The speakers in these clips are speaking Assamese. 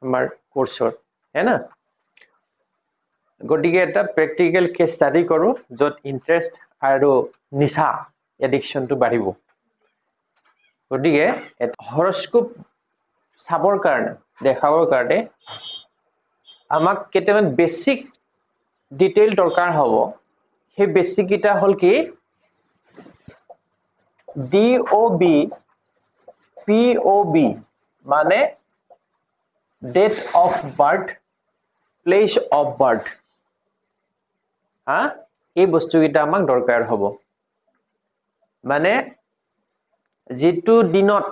আমাৰ কোৰ্সৰ है ना গটিকে এটা প্ৰ্যাকটিক্যাল কেস স্টাডি কৰো যত ইন্টাৰেস্ট আৰু নিশা এডিকশনটো বাঢ়িব গটিকে হৰস্কোপ চাবৰ কাৰণে দেখাবৰ কাৰণে আমাক কেইটামান বেসিক ডিটেইল দৰকাৰ হ'ব সেই বেসিক এটা হল কি DOB POB মানে date of birth place of birth হা এই বস্তুকেইটা আমাক দৰকাৰ হ'ব মানে যেটো দিনত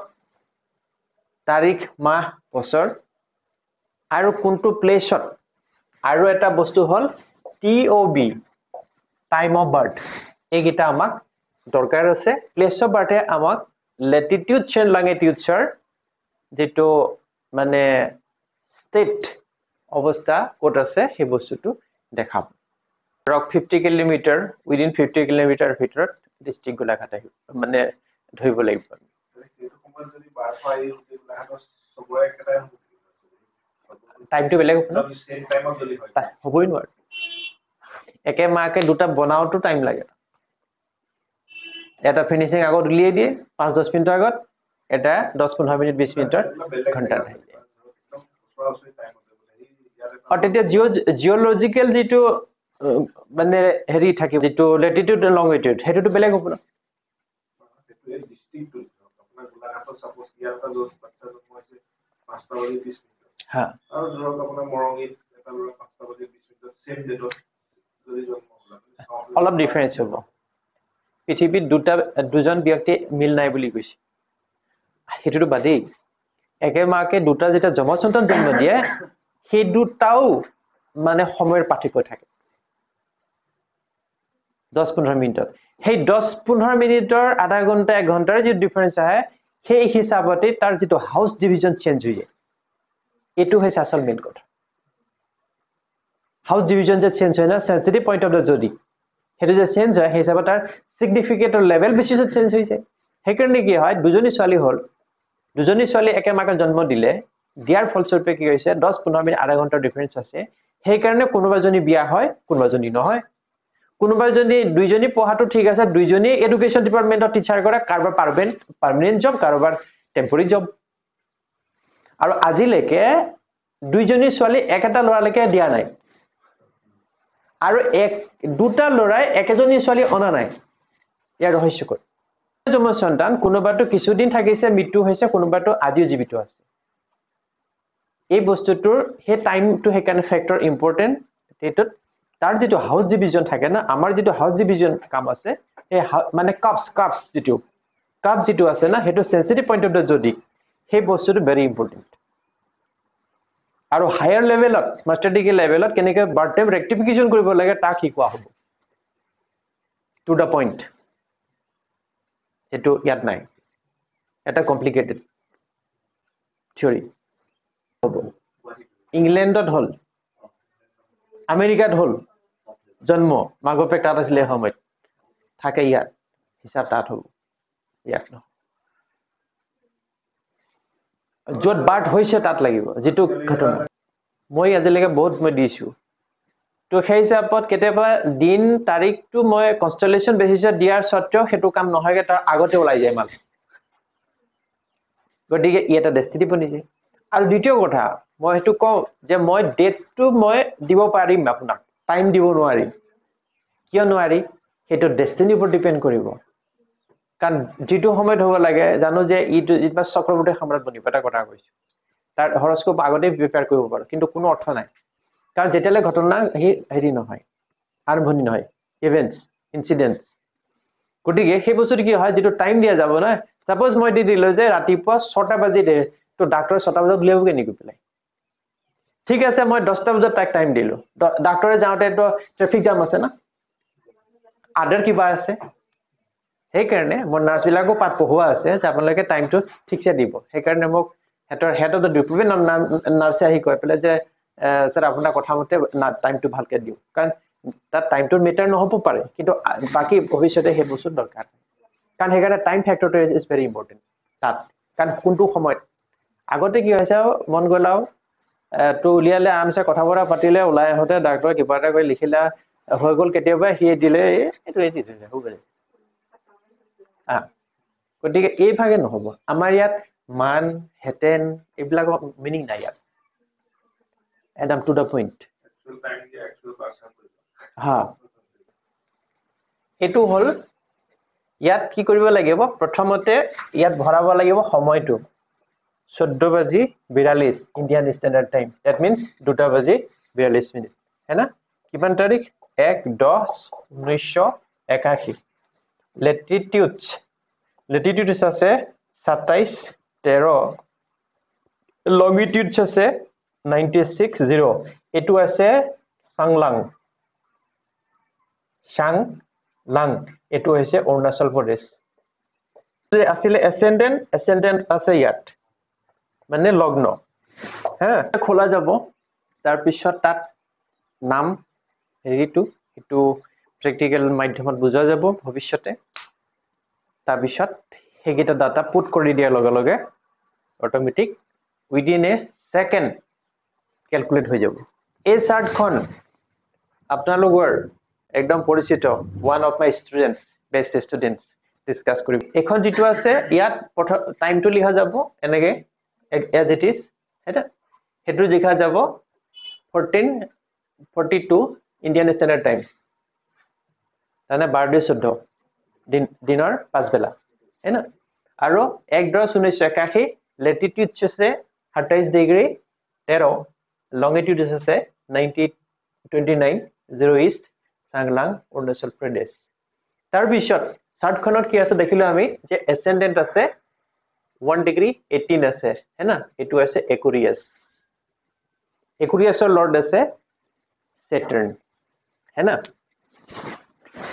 তাৰিখ মাহ বছৰ আৰু কোনটো প্লেছত আৰু এটা বস্তু হল TOB time of birth এইকেইটা আমাক দৰকাৰ আছে place of birth আমাক latitude and longitude যেটো মানে state অৱস্থা ক'ত আছে সেই বস্তুটো দেখাব ৰক 50 কিলোমিটাৰ within 50 কিলোমিটাৰ ভিতৰত ডিস্ট্ৰিক্ট গোলাঘাট মানে ধৰিব লাগিব টাইমটো বেলেগ হ'ব হ'বই নোৱাৰে একে মাকে দুটা বনাওটো টাইম লাগে এটা ফিনিশিং আগত উলিয়াই দিয়ে 5-10 মিনিটৰ আগত এটা 10-15 মিনিট 20 মিনিটৰ ঘণ্টা আৰু তেতিয়া জিঅলজিক্যাল যেটো মানে হেৰি থাকে যেটো ল্যাটিটিউড আৰু লংগিটিউড হেতুটো বেলেগ হ'ব না ডিস্ট্ৰিক্টটো আপোনাৰ গোলাঘাটত সাপোজ ইয়াৰ পৰা 10 বাচ্চা জন্ম হৈছে 5টা বাজি 20 মিনিট হ্যাঁ আৰু ধৰক আপোনাৰ মৰঙিত এটা ল'ৰা 5টা বাজি 20 মিনিট সেম ডেটত যদি জন্ম হ'ল অলপ ডিফাৰেন্স হ'ব পৃথিৱীত দুজন ব্যক্তি মিল নাই বুলি কৈছে হেতুটো বাদেই একে মাকে দুটা যেটা জন্ম সন্তান জন্ম দিয়ে সেই দুটাও মানে সময়ৰ পাৰ্থক্য থাকে 10-15 মিনিটত সেই 10-15 মিনিটৰ আধা ঘন্টা 1 ঘন্টাৰ যে ডিফাৰেন্স আহে সেই হিচাপতে তাৰ যেটো হাউস ডিভিজন চেঞ্জ হৈ যায় এটো হৈছে আসল মেইন কথা হাউস ডিভিজন যে চেঞ্জ হয় না sensitive point of the Jody হেতু যে চেঞ্জ হয় হিচাপত তাৰ সিগনিফিকেন্টৰ লেভেল বেছি চেঞ্জ হৈ যায় হেকাৰণে কি হয় দুজনী ছোৱালী হল দুজনী ছোৱালী একে মাকে জন্ম দিলে দিয়াৰ ফলস্বৰূপে কি হৈছে 10-15 মিনিট আধা ঘন্টাৰ ডিফাৰেন্স আছে হেকাৰণে কোনোবাজনী বিয়া হয় কোনোবাজনী নহয় কোনোবাজনী দুইজনী পঢ়াটো ঠিক আছে দুইজনী এডুকেশন ডিপাৰ্টমেন্টৰ টিচাৰ কৰে কাৰোবাৰ পাৰ্মানেন্ট জব কাৰোবাৰ টেম্পৰাৰী জব আৰু আজিলৈকে দুইজনী ছোৱালী একেটা লৰালৈকে দিয়া নাই আৰু দুটা লৰাই একেজনী ছোৱালী অনা নাই ইয়াৰ ৰহস্যকৰ জন্ম সন্তান কোনোবাটো কিছুদিন থাকিছে মৃত্যু হৈছে কোনোবাটো আজিও জীৱিত আছে এই বস্তুটোৰ হে টাইমটো হেকাৰণে ফ্যাক্টৰ ইম্পৰ্টেন্ট এটোত তাৰ যেটো হাউস ডিভিজন থাকে না আমাৰ যেটো হাউস ডিভিজন কাম আছে এই মানে কাপস যেটো আছে না হেতু sensitive point of the Jody সেই বস্তুটো ভেৰি ইম্পৰ্টেন্ট আৰু হায়াৰ লেভেলত মাস্টাৰ ডিগ্ৰী লেভেলত কেনেকৈ বাৰ্থ টাইম ৰেক্টিফিকেশন কৰিব লাগে তাক শিকোৱা হ'ব টু দা পয়েন্ট এটো ইয়াত নাই এটা কমপ্লিকেটেড থিওৰি হ'ব ইংল্যান্ডত হল আমেৰিকাত হল জন্ম মাগপে তাত আছিলে সময়ত থাকে ইয়াত হিচাপ তাত হ'ব ইয়াত ন যত বাৰ্থ হৈছে তাত লাগিব যেটো ঘটনা মই আজিলৈকে বহুত মই দিছো তো সেই হিচাপত কেতিয়াবা দিন তাৰিখটো মই কনস্টেলেশন বেসিছত দিয়াৰ সত্ত্বেও হেতু কাম নহয়গে তাৰ আগতে ওলাই যায় মাল গতিকে এটা ডেষ্টিনি বনিছে আৰু দ্বিতীয় কথা মই হেতু কওঁ যে মই ডেটটো মই দিব পাৰিম আপোনাক টাইম দিব নোৱাৰিম কিয় নোৱাৰি হেতু ডেষ্টিনিৰ ওপৰত ডিপেন্ড কৰিব কাৰণ যেটো সময়ত হ'ব লাগে জানো যে ইটো চক্ৰৱৰ্তী সম্ৰাট বনিব এটা কথা কৈছো তাৰ হৰস্কোপ আগতে প্ৰিপেয়াৰ কৰিব পাৰো কিন্তু কোনো অৰ্থ নাই কাৰণ যেতিয়ালে ঘটনা হেৰি নহয় আৰম্ভণি নহয় ইভেন্টস ইনসিডেন্টস গতিকে সেই বস্তুটো কি হয় যেটো টাইম দিয়া যাব না সাপোজ মই দি দিলো যে ৰাতিপুৱা 6টা বাজি দে তো ডাক্তৰ 6টা বজাত উলিয়াব কেনে কি পেলাই ঠিক আছে মই 10টা বজাত তাক টাইম দিলো ডাক্তৰে যাওঁতে তো ট্ৰাফিক জাম আছে না আদাৰ কিবা আছে সেই কাৰণে মই নাৰ্ছবিলাকো পাত পঢ়ুৱা আছে যে আপোনালোকে টাইমটো ঠিকছে দিব সেই কাৰণে মোক হেতৰ ডিপ্ৰুভেন নাৰ্ছে আহি কয় পেলে যে স্যাৰ আপোনাৰ কথা মতে টাইমটো ভালকে দিও কাৰণ তাত টাইমটো মেটাৰ নহব পাৰে কিন্তু বাকি ভৱিষ্যতে হে বস্তু দৰকাৰ কাৰণ হেকাৰণে টাইম ফ্যাক্টৰটো ইজ ভেৰি ইম্পৰ্টেন্ট তাত কাৰণ কোনটো সময়ত আগতে কি হৈছে মন গলাও তো উলিয়ালে আৰামছে কথা বতৰা পাতিলে ওলাই আহোঁতে ডাক্তৰে কিবা এটা কৰি লিখিলে হৈ গ'ল কেতিয়াবা সি দিলে এইটোৱে দি দিলে হৈ গ'ল গতিকে এইভাগে নহ'ব আমাৰ ইয়াত মান হেতেন এইবিলাকৰ মিনিং নাই ইয়াত একদম টু দ্য পইণ্ট হা এইটো হ'ল ইয়াত কি কৰিব লাগিব প্ৰথমতে ইয়াত ভৰাব লাগিব সময়টো 14:42 Indian standard time that means 2:42 है ना কিমান তাৰিখ 1/10/1981 লেটিটিউডছ আছে 27-13 লংগিটিউডছ আছে 96-0 এটো আছে চাংলাং এটো হৈছে অৰুণাচল প্ৰদেশ আসলে এসেন্ডেন্ট আছে ইয়াত মানে লগ্ন হ্যাঁ খোলা যাব তাৰ পিছত তাত নাম হেৰিটো এটো প্ৰ্যাকটিক্যাল মাধ্যমত বুজা যাব ভৱিষ্যতে তাৰ পিছত হেগিটা ডাটা পুট কৰি দিয়া লগে লগে automatic within a second calculate হৈ যাব এই চাৰ্টখন আপোনালোকৰ একদম পৰিচিত one of my students best students discuss কৰিম এখন যেটো আছে ইয়াত টাইমটো লিখা যাব এনেকে as it is এটা হেতু লিখা যাব 14:42 ইন্ডিয়ান স্ট্যান্ডার্ড টাইম মানে 12:14 দিনৰ পাঁচবেলা है ना আৰু 1/10/1981 লেটিটিউড আছে 27 ডিগ্ৰী 13 লংগিটিউড আছে 29 ইষ্ট চাংলাং অৰুণাচল প্ৰদেশ তাৰ পিছত চাৰ্টখনত কি আছে দেখিলো আমি যে এসেন্ডেন্ট আছে 1:18 আছে है ना এটো আছে একুৰিয়াছৰ লৰ্ড আছে সেটাৰ্ন है ना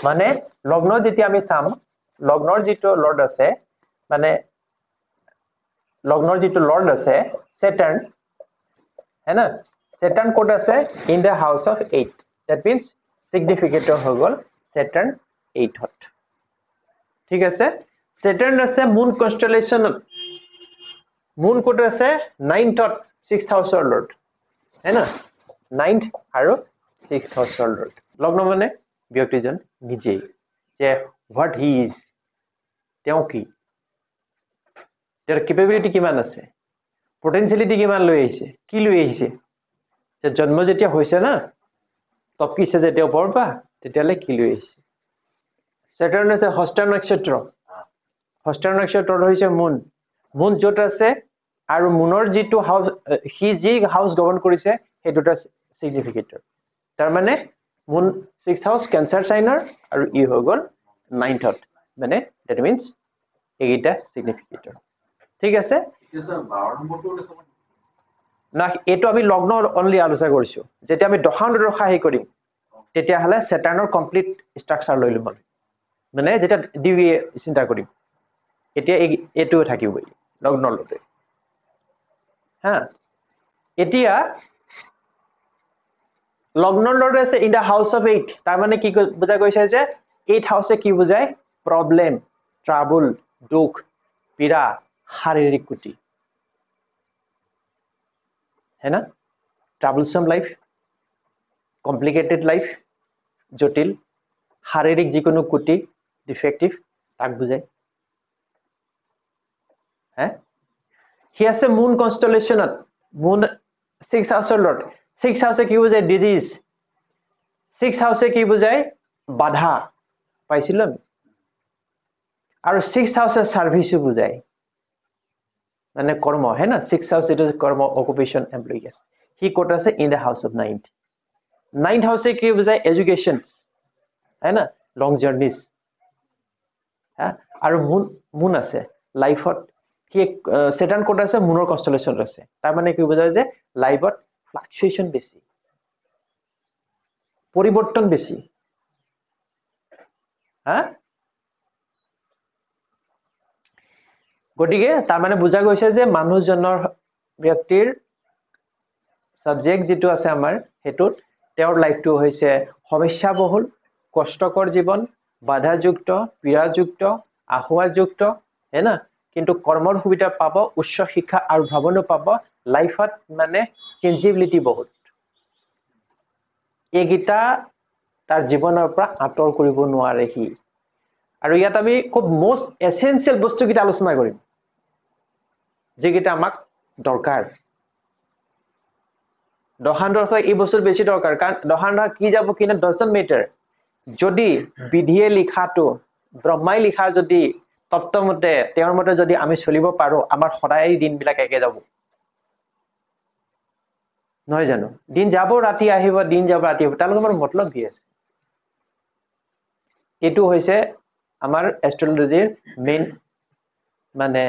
মানে লগ্ন যেতিয়া আমি চাম লগ্নৰ যেটো লৰ্ড আছে মানে লগ্নৰ যেটো লৰ্ড আছে সেটার্ন है ना সেটার্ন কোড আছে in the house of 8 that means significator হৈ গল সেটার্ন 8 হত ঠিক আছে সেটার্ন আছে মুন কনস্টেলেশন মুন কোড আছে 9th হত 6th হাউসৰ লৰ্ড है ना 9th আৰু 6th হাউসৰ লৰ্ড লগ্ন মানে ব্যক্তিজন নিজে যে হোৱাট হি ইজ তেওঁ কি তেওঁৰ কেপেবিলিটি কিমান আছে পটেনশিয়ালিটি কিমান লৈ আহিছে কি লৈ আহিছে যে জন্ম যেতিয়া হৈছে না তপিছে যে তেওঁ পৰবা তেতিয়ালে কি লৈ আহিছে সেটাৰ্ন আছে হস্তা নক্ষত্ৰ হৈছে মুন য'ত আছে আৰু মুনৰ যেটো হাউস হি যি হাউস গভৰ্ণ কৰিছে হেতুটা সিগনিফিকেটৰ তাৰ মানে মুন 6th হাউস ক্যান্সাৰ সাইনৰ আৰু ই হৈ গল 9th হত মানে দ্যাট মিন্স এইটা সিগনিফিকেটৰ ঠিক আছে না এটো আমি লগ্ন অনলি আলোচনা কৰিছো যেতিয়া আমি দশান্তদশা হে কৰিম তেতিয়া হলে সেটাৰ্নৰ কমপ্লিট ষ্ট্ৰাকচাৰ লৈ লম মানে যেটা ডিভি চিন্তা কৰিম এতিয়া এটো থাকিব লগ্নৰ লতে হা এতিয়া লগ্নৰ লতে আছে ইন দা হাউস অফ 8 তাৰ মানে কি বুজা গৈছে যে 8 হাউসে কি বুজায় প্ৰবলেম ট্ৰাবল দুখ পীড়া শাৰীৰিক কুটি है ना ट्राबलसम लाइफ कॉम्प्लिकेटेड लाइफ जटिल शारीरिक जिकोनो कुटी डिफेक्टिव ताक बुझाय है हि আছে মুন কনস্টেলেশনত মুন 6th হাউসৰ লৰ্ড 6th হাউসে কি বুঝায় ডিজিজ 6th হাউসে কি বুঝায় বাধা পাইছিল আৰু 6th হাউসে সার্ভিসও বুঝায় মানে কর্ম है ना 6th हाउस इट इज कर्म ऑक्युपेशन एम्प्लॉयज ही कोट আছে in the house of 9th house से কি বুঝায় এডুকেশন है ना লং জার্নিজ হ্যাঁ আৰু মুন আছে লাইফত কি সেটাৰ্ন কোট আছে মুনৰ কনস্টেলেশন আছে তাৰ মানে কি বুঝায় যে লাইফত ফ্লাকচুয়েশন বেশি পৰিবৰ্তন বেশি হ্যাঁ গটিকে তাৰ মানে বুজা গৈছে যে মানুহজনৰ ব্যক্তিৰ সাবজেক্ট যেটো আছে আমাৰ হেতুত তেওঁৰ লাইফটো হৈছে সমস্যাবহুল কষ্টকৰ জীৱন বাধাযুক্ত পীড়াযুক্ত আহুৱাযুক্ত है ना কিন্তু কৰ্মৰ সুবিধা পাব উচ্চ শিক্ষা আৰু ভ্ৰমণো পাব লাইফত মানে চেঞ্জেবিলিটি বহুত এইকেইটা তাৰ জীৱনৰ পৰা আঁতৰ কৰিব নোৱাৰে সি আৰু ইয়াত আমি খুব মোষ্ট এসেনশিয়াল বস্তুকেইটা আলোচনা কৰিম যিকেইটা আমাক দৰকাৰ দহানৰ এই বস্তুৰ বেছি দৰকাৰ কাৰণ দহানৰ কি যাব কি না ডাজন্ট মেটাৰ যদি বিধিয়ে লিখাটো ব্ৰহ্মাই লিখা যদি তত্ত্বমতে তেওঁৰ মতে যদি আমি চলিব পাৰো আমাৰ সদায় দিনবিলাক একে যাব নহয় জানো দিন যাব ৰাতি আহিব দিন যাব ৰাতি আহিব তাৰ লগত আমাৰ মতলব কি আছে এটো হৈছে আমাৰ এষ্ট্ৰোলজিৰ মেইন মানে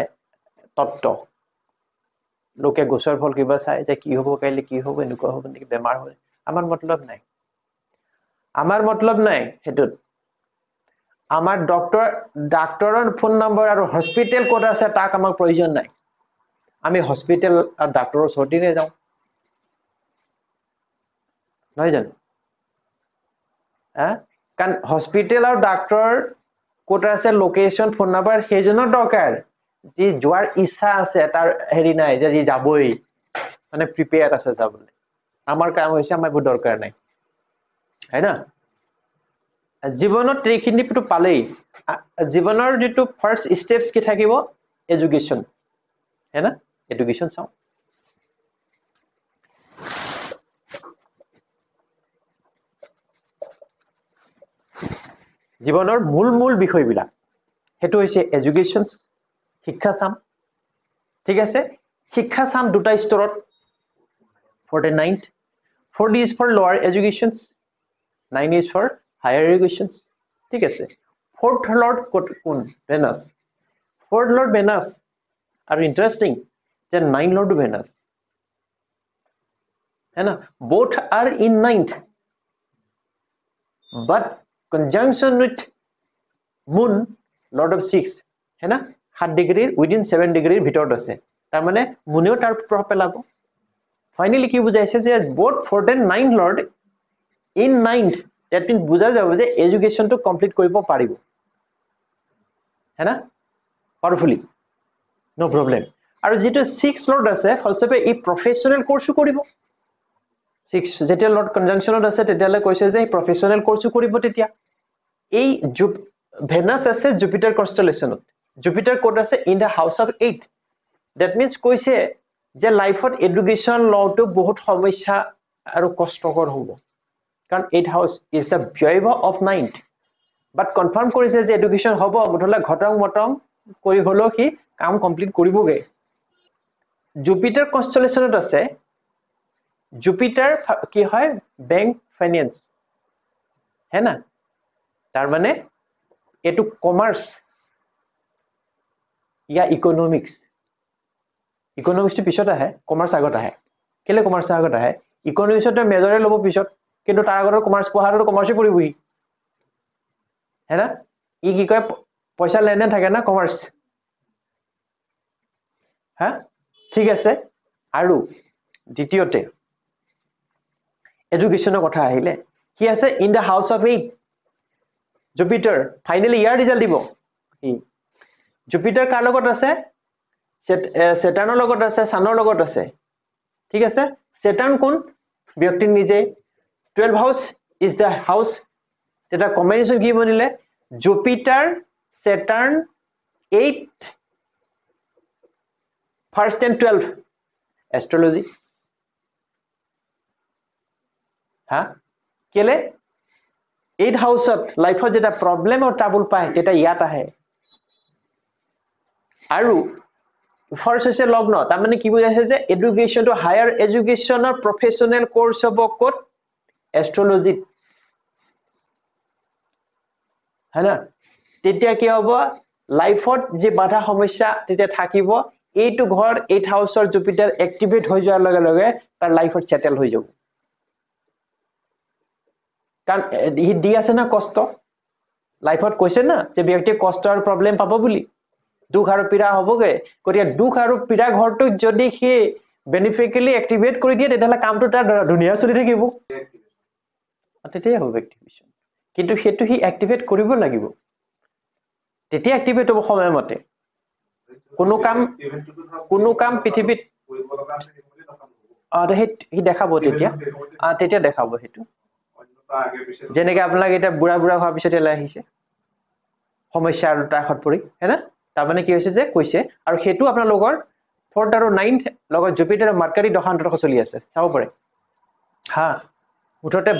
তত্ত্ব লোকে গোচৰ ফল কিবা চাই যে কি হ'ব কাইলে কি হ'ব এনেকুৱা হ'ব নেকি বেমাৰ হয় আমাৰ মতলব নাই হেতুত আমাৰ ডাক্তৰৰ ফোন নম্বৰ আৰু হস্পিটেল ক'ত আছে তাক আমাক প্ৰয়োজন নাই আমি হস্পিটেল আৰু ডাক্তৰৰ ওচৰতে যাওঁ নহয় জানো কাৰণ হস্পিটেল আৰু ডাক্তৰ ক'ত আছে লোকেশন ফোন নম্বৰ সেইজনৰ দৰকাৰ যি যোৱাৰ ইচ্ছা আছে তাৰ হেৰি নাই যে যি যাবই মানে প্ৰিপেয়াৰ আছে যাবলৈ আমাৰ কাম হৈছে আমাৰ একো দৰকাৰ নাই হয় না জীৱনত এইখিনিটো পালেই জীৱনৰ যেটো ফাৰ্স্ট স্টেপছ কি থাকিব এডুকেশ্যন হয় না এডুকেশ্যন চাও জীৱনৰ মূল বিষয়বিলাক হেতু হৈছে এডুকেশ্যন শিক্ষা চাম ঠিক আছে শিক্ষা চাম দুটা স্তৰত 49th 40 is for lower education 9 is for higher education ঠিক আছে fourth lord কোন ভেনাস fourth lord ভেনাস আৰু ইন্টারেস্টিং যে 9 lord ভেনাস है ना both are in 9th but conjunction with moon lord of 6 है ना 7 ডিগ্ৰী within 7 ডিগ্ৰীৰ ভিতৰত আছে তাৰ মানে মুনেও তাৰ প্ৰভাৱ পেলাব ফাইনালি কি বুজাইছে যে both 4th and 9th lord in 9th that means বুজা যাব যে এডুকেশ্যন টো কমপ্লিট কৰিব পাৰিব है ना পাওয়াৰফুলি নো প্ৰবলেম আৰু যেটো 6th lord আছে ফলস্বৰূপে ই প্ৰফেশনাল কোৰ্সও কৰিব 6 যেতিয়া লৰ্ড কনজাংশনত আছে তেতিয়ালে কৈছে যে প্ৰফেশনাল কোৰ্সও কৰিব তেতিয়া এই ভেনাস আছে জুপিটাৰ কনস্টেলেশনত জুপিটাৰ কোড আছে in the house of 8 that means কৈছে যে লাইফত এডুকেশ্যন লটো বহুত সমস্যা আৰু কষ্টকৰ হ'ব কাৰণ 8 হাউস ইজ দা ব্যয়ব অফ 9th বাট কনফাৰ্ম কৰিছে যে এডুকেশ্যন হ'ব মুঠলে ঘটং মটং কৰি হলো কি কাম কমপ্লিট কৰিবগে জুপিটাৰ কনস্টেলেশনত আছে জুপিটাৰ কি হয় ব্যাংক ফাইনেন্স है ना तार माने एटू कॉमर्स या इकोनॉमिक्स तो पिछत है कॉमर्स आगत है केले कॉमर्स आगत है इकोनॉमिक्स तो मेजर लब पिछत किंतु तार आगत कॉमर्स पढ़ार कॉमर्स पढ़ी है ना इ की कय पैसा लेने থাকে ना कॉमर्स हाँ ठीक আছে আৰু দ্বিতীয়তে এডুকেশ্যনৰ কথা আহিলে কি আছে in the house of 8 Jupiter finally year result দিব জুপিটাৰ কাৰ লগত আছে সেটাৰ্নৰ লগত আছে সানৰ লগত আছে ঠিক আছে সেটাৰ্ন কোন ব্যক্তি নিজে 12 হাউস ইজ দা হাউস এটা কম্বিনেশন কি বনিলে জুপিটাৰ সেটাৰ্ন 8 ফার্স্ট and 12 एस्ट्रोलॉजी हाँ केले 8 हाउसत लाइफत जेटा प्रॉब्लेम और ट्रबल पाए तेटा यात आहे আৰু ফাৰ্স্ট হৈছে লগ্ন তাৰ মানে কি বুজাইছে যে এডুকেশ্যন টু হায়াৰ এডুকেশ্যনৰ প্ৰফেশনাল কোৰ্স হ'ব কোট এস্ট্ৰোলজি है ना তেতিয়া কি হ'ব লাইফত যে বাধা সমস্যা তেতিয়া থাকিব এইটো ঘৰ 8 হাউসৰ জুপিটাৰ এক্টিভেট হৈ যোৱাৰ লগে লগে তাৰ লাইফত সেটেল হৈ যাব কাৰণ হি দি আছে না কষ্ট লাইফত কৈছে না যে ব্যক্তি কষ্ট আৰু প্ৰবলেম পাব বুলি দুখ আৰু পীড়া হ'বগে গতিয়া দুখ আৰু পীড়া ঘৰটো যদি হি বেনিফিকেলি এক্টিভেট কৰি দিয়ে তেতিয়ালে কামটো তাৰ দুনিয়া চলি থাকিব তেতিয়াই হ'ব এক্টিভেশন কিন্তু হেতু হি এক্টিভেট কৰিব লাগিব তেতিয়া এক্টিভেট হ'ব সময়মতে কোনো কাম পৃথিৱীত সি দেখাব তেতিয়া দেখাব সেইটো যেনেকৈ আপোনাক এতিয়া বুঢ়া হোৱাৰ পিছত এলাই আহিছে সমস্যা আৰু তাত পৰি হেনা তাৰমানে কি হৈছে যে কৈছে আৰু সেইটো আপোনালোকৰ 4th আৰু 9th লগত জুপিটাৰ আৰু মাৰ্কাৰী দশান্তৰক চলি আছে চাব পাৰে হা মুঠতে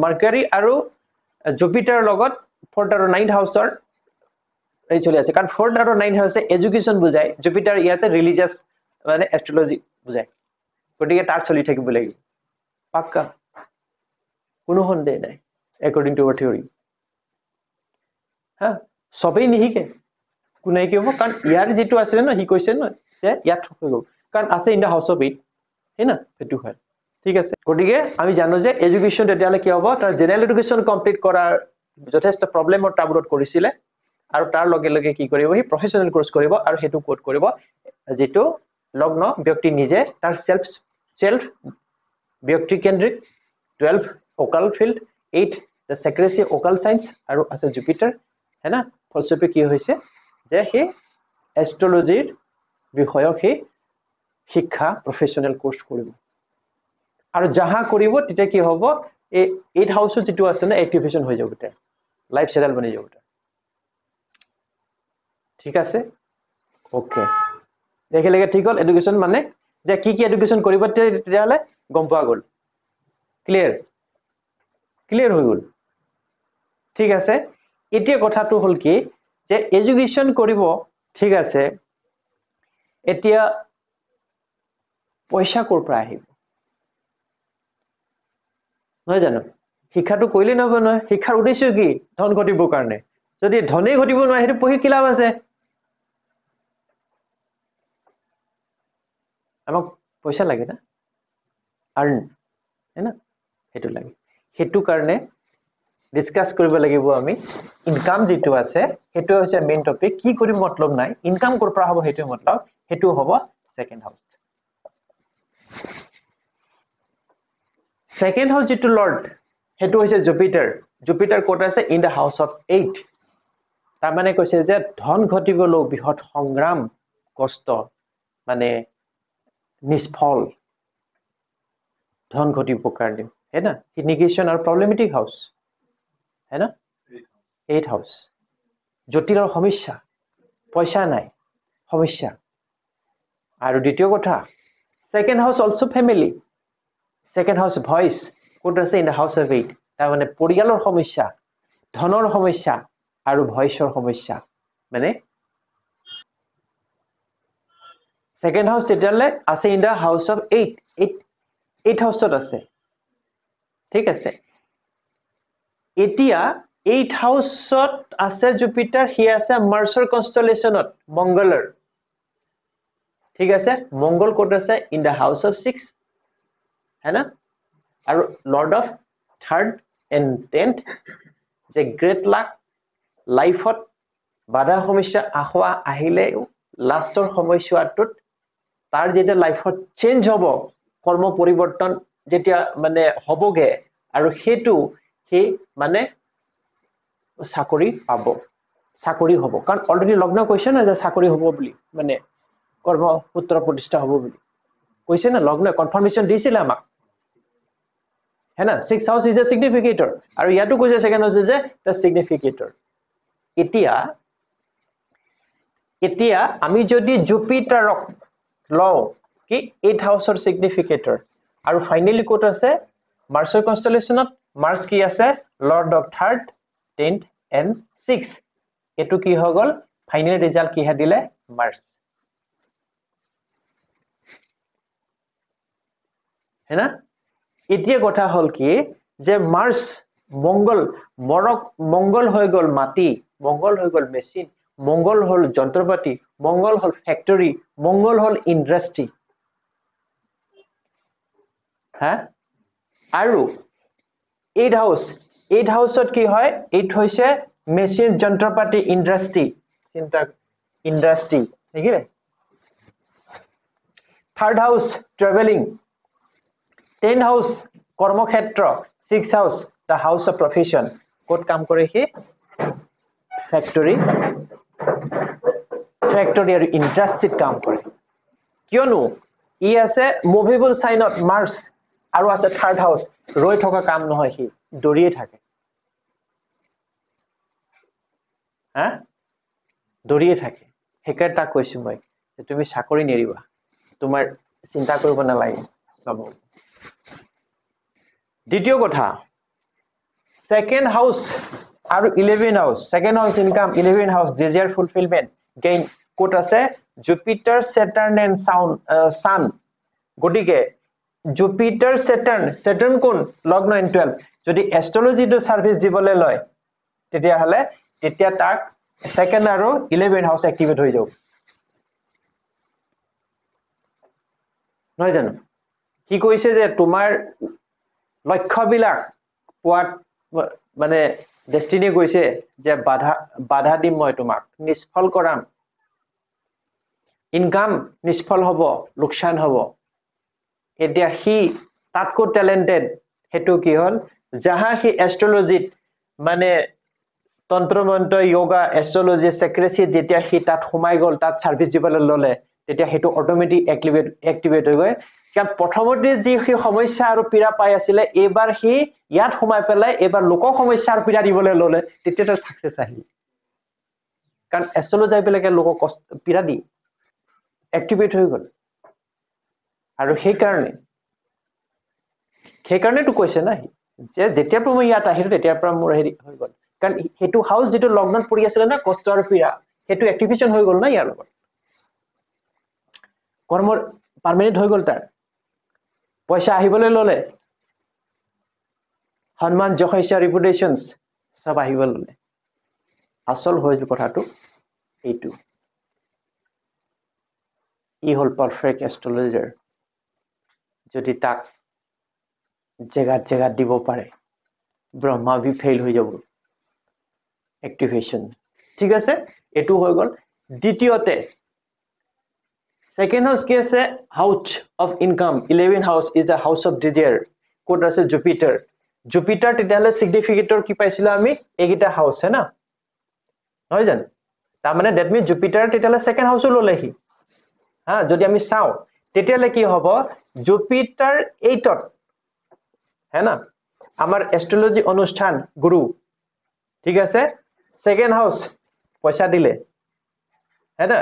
মাৰ্কাৰী আৰু জুপিটাৰ লগত 4th আৰু 9th হাউচৰ এই চলি আছে কাৰণ 4th আৰু 9th হাউচে এডুকেশ্যন বুজায় জুপিটাৰ ইয়াতে ৰিলিজিয়াছ মানে এষ্ট্ৰলজি বুজায় গতিকে তাত চলি থাকিব লাগিব পাক্কা কোনো সন্দেহ নাই একৰ্ডিং টু আৱাৰ থিয়ৰী হা সবেই নিশিকে কোনে কি হ'ব কাৰণ ইয়াৰ যিটো আছিলে ন সি কৈছে ন যে ইয়াত হৈ গ'ল কাৰণ আছে ইন দ্য হাউচ অফ 8 হয় না সেইটো হয় ঠিক আছে গতিকে আমি জানো যে এডুকেশ্যন তেতিয়াহ'লে কি হ'ব তাৰ জেনেৰেল এডুকেশ্যন কমপ্লিট কৰাৰ যথেষ্ট প্ৰব্লেমৰ টাবুৰত কৰিছিলে আৰু তাৰ লগে লগে কি কৰিব সি প্ৰফেচনেল কোৰ্স কৰিব আৰু সেইটো কোড কৰিব যেটো লগ্ন ব্যক্তি নিজে তাৰ সেলফ ব্যক্তি কেন্দ্ৰিক 12 অকাল ফিল্ড 8 the secrecy অকাল সায়েন্স আৰু আছে জুপিটাৰ হেনা ফলস্বৰূপে কি হৈছে যে হে এষ্ট্ৰলজিৰ বিষয়ক হে শিক্ষা প্ৰফেচনেল কোৰ্স কৰিব আৰু যাহা কৰিব তেতিয়া কি হ'ব এই 8 হাউস যেটো আছে না এক্টিভেশন হৈ যাব তে লাইফ সেটেল বনি যাব ঠিক আছে ওকে দেখিলেগে ঠিক হল এডুকেশ্যন মানে যে কি এডুকেশ্যন কৰিব তেতিয়াহলে গম পোৱা গল ক্লিয়াৰ হৈ গল ঠিক আছে এতিয়া কথাটো হল কি যে এডুকেশ্যন কৰিব ঠিক আছে এতিয়া পইচা কৰ পৰা আহিব নহয় জানো শিক্ষাটো কইলে নহব নহয় শিক্ষাৰ উদ্দেশ্য কি ধন ঘটিবৰ কাৰণে যদি ধনেই ঘটিব নোৱাৰে হেতু পঢ়ি কি লাভ আছে আমাক পইচা লাগে না আৰ্ন হেনা হেতু লাগে হেতু কাৰণে ডিসকাস কৰিব লাগিব আমি ইনকাম যেটো আছে হেতু হৈছে মেইন টপিক কি কৰি মতলব নাই ইনকাম কৰ পৰা হ'ব হেতু মতলব হেতু হ'ব সেকেন্ড হাউস সেকেন্ড হাউস যেটো লর্ড হেতু হৈছে জুপিটাৰ কোট আছে ইন দা হাউস অফ 8 তাৰ মানে কৈছে যে ধন ঘটিবলৈ বৃহৎ সংগ্ৰাম কষ্ট মানে নিষ্ফল ধন ঘটিবৰ কাৰণে হেনা ইনিগেশন আৰু প্ৰবলেমেটিক হাউস হেনা 8 হাউস জটিলৰ সমস্যা পইচা নাই সমস্যা আৰু দ্বিতীয় কথা সেকেন্ড হাউস অলসো ফ্যামিলি সেকেন্ড হাউস ভয়েস কোট আছে ইন দা হাউস অফ 8 তাৰ মানে পৰিয়ালৰ সমস্যা ধনৰ সমস্যা আৰু ভয়েসৰ সমস্যা মানে সেকেন্ড হাউস তেতিয়ালে আছে ইন দা হাউস অফ 8 হাউসত আছে ঠিক আছে এতিয়া 8 হাউসত আছে জুপিটাৰ হি আছে মাৰ্চৰ কনস্টেলেশনত মঙ্গলৰ ঠিক আছে মঙ্গল কোট আছে ইন দা হাউস অফ 6 হেনা আৰু lord of 3rd and 10th যে গ্ৰেট লাক লাইফত বাধা সমস্যা আহোৱা আহিলে লাষ্টৰ সময়ছোৱাটোত তাৰ যেতিয়া লাইফত চেঞ্জ হ'ব কৰ্ম পৰিৱৰ্তন যেতিয়া মানে হ'বগে আৰু হেতু হে মানে চাকৰি পাব চাকৰি হ'ব কাৰণ অলৰেডি লগ্ন কৈছে না যে চাকৰি হ'ব বুলি মানে কৰ্ম পুত্ৰ প্ৰতিষ্ঠা হ'ব বুলি কৈছে না লগ্ন কনফাৰ্মেশন দিছিল আমাক হেনা 6 হাউস ইজ এ সিগনিফিকেটৰ আৰু ইয়াতো কৈছে সেকেন্ড হাউস ইজ এ সিগনিফিকেটৰ এতিয়া আমি যদি জুপিটাৰক লও কি 8 হাউসৰ সিগনিফিকেটৰ আৰু ফাইনালি কোট আছে মাৰ্চৰ কনস্টেলেশনত মাৰ্চ কি আছে Lord of 3rd 10th and 6 এটো কি হৈ গল ফাইনাল ৰিজাল্ট কি হে দিলে মাৰ্চ হেনা এতিয়া কথা হল কি যে মার্চ মঙ্গল হৈ গল মাটি মঙ্গল হৈ গল মেচিন মঙ্গল হল যন্ত্ৰপাতি মঙ্গল হল ফ্যাক্টৰি মঙ্গল হল ইন্ডাস্ট্ৰি হ্যাঁ আৰু 8 হাউসত কি হয় 8 হৈছে মেচিন যন্ত্ৰপাতি ইন্ডাস্ট্ৰি চিন্তা ইন্ডাস্ট্ৰি ঠিক আছে 3rd হাউস ট্ৰাভেলিং 10 হাউস কৰ্মক্ষেত্ৰ 6 house the house of profession ক'ত কাম কৰে হি ফ্যাক্টৰি আৰু ইন্ডাস্ট্ৰিত কাম কৰে কিয়নো ই আছে মুভেবল সাইনত মাৰ্স আৰু আছে থাৰ্ড হাউস ৰৈ থকা কাম নহয় সি দৌৰিয়ে থাকে হা দৌৰিয়ে থাকে সেইকাৰণে তাক কৈছো মই তুমি চাকৰি নেৰিবা তোমাৰ চিন্তা কৰিব নালাগে সব দ্বিতীয় কথা সেকেন্ড হাউস আৰু 11 হাউস সেকেন্ড হাউস ইনকাম 11 হাউস ডিজায়ার ফুলফিলমেন্ট গেইন কোট আছে জুপিটার স্যাটার্ন এন্ড সান গটিকে জুপিটার স্যাটার্ন কোন লগ্ন ইন 12 যদি এস্ট্রোলজিটো সার্ভিস দিবলে লয় তেতিয়া হলে তেতিয়া তাক সেকেন্ড আৰু 11 হাউস এক্টিভেট হৈ যাব নহয় জানো কি কৈছে যে তোমাৰ লক্ষ্যবিলাক পোৱাত মানে ডেষ্টিনি কৈছে যে বাধা দিম মই তোমাক নিষ্ফল কৰাম ইনকাম নিষ্ফল হ'ব লোকসান হ'ব এতিয়া হি তাতকৈ টেলেন্টেড হেতু কি হল যাহা হি এস্ট্ৰোলজিত মানে তন্ত্ৰমন্ত্ৰ যোগা এস্ট্ৰোলজি সেক্ৰেসি যেতিয়া হি তাত সোমাই গল তাত সাৰ্ভিস দিবলৈ ললে তেতিয়া হেতু অটোমেটিক এক্টিভেট হৈ গয় কাৰণ প্ৰথমতে যি হি সমস্যা আৰু পীড়া পাই আছিল এবাৰ হি ইয়াত সোমাই পেলাই এবাৰ লোক সমস্যা আৰু পীড়া দিবলৈ ললে তেতিয়া তাৰ সাকসেস আহিল কাৰণ এস্ট্ৰোলজি বিলাকে লোক পীড়া দি এক্টিভেট হৈ গল আৰু সেইকাৰণে তো কৈছে না যে যেতিয়া পৰা মই ইয়াত আহিলো তেতিয়াৰ পৰা মোৰ হেৰি হৈ গল কাৰণ হেতু হাউস যেটো লগ্নত পৰি আছিল না কষ্ট আৰু পীড়া হেতু এক্টিভেশন হৈ গল না ইয়াৰ লগত কৰ্মৰ পাৰ্মানেন্ট হৈ গল তাৰ পইচা আহিবলৈ ললে সন্মান যশস্য ৰিপুটেশনস সব আহিবলৈ ললে আসল হৈ কথাটো এইটো ই হল পাৰফেক্ট এস্ট্ৰোলজাৰ যদি তাক জেগাত দিব পাৰে ব্ৰহ্মা ভি ফেইল হৈ যাব এক্টিভেশন ঠিক আছে এটো হৈ গল দ্বিতীয়তে সেকেন্ড হাউস কি আছে house of income 11 house is a house of desire কোড আছে জুপিটার তেতিয়ালে সিগনিফিকেটৰ কি পাইছিল আমি এইগিটা হাউস है ना নহয় জানো তাৰ মানে দ্যাট মিন্স জুপিটার তেতিয়ালে সেকেন্ড হাউসও ললেহি হা যদি আমি চাও তেতিয়ালে কি হ'ব জুপিটার 8ত है ना আমাৰ এস্ট্ৰোলজি অনুষ্ঠান গুরু ঠিক আছে সেকেন্ড হাউস পয়সা দিলে है ना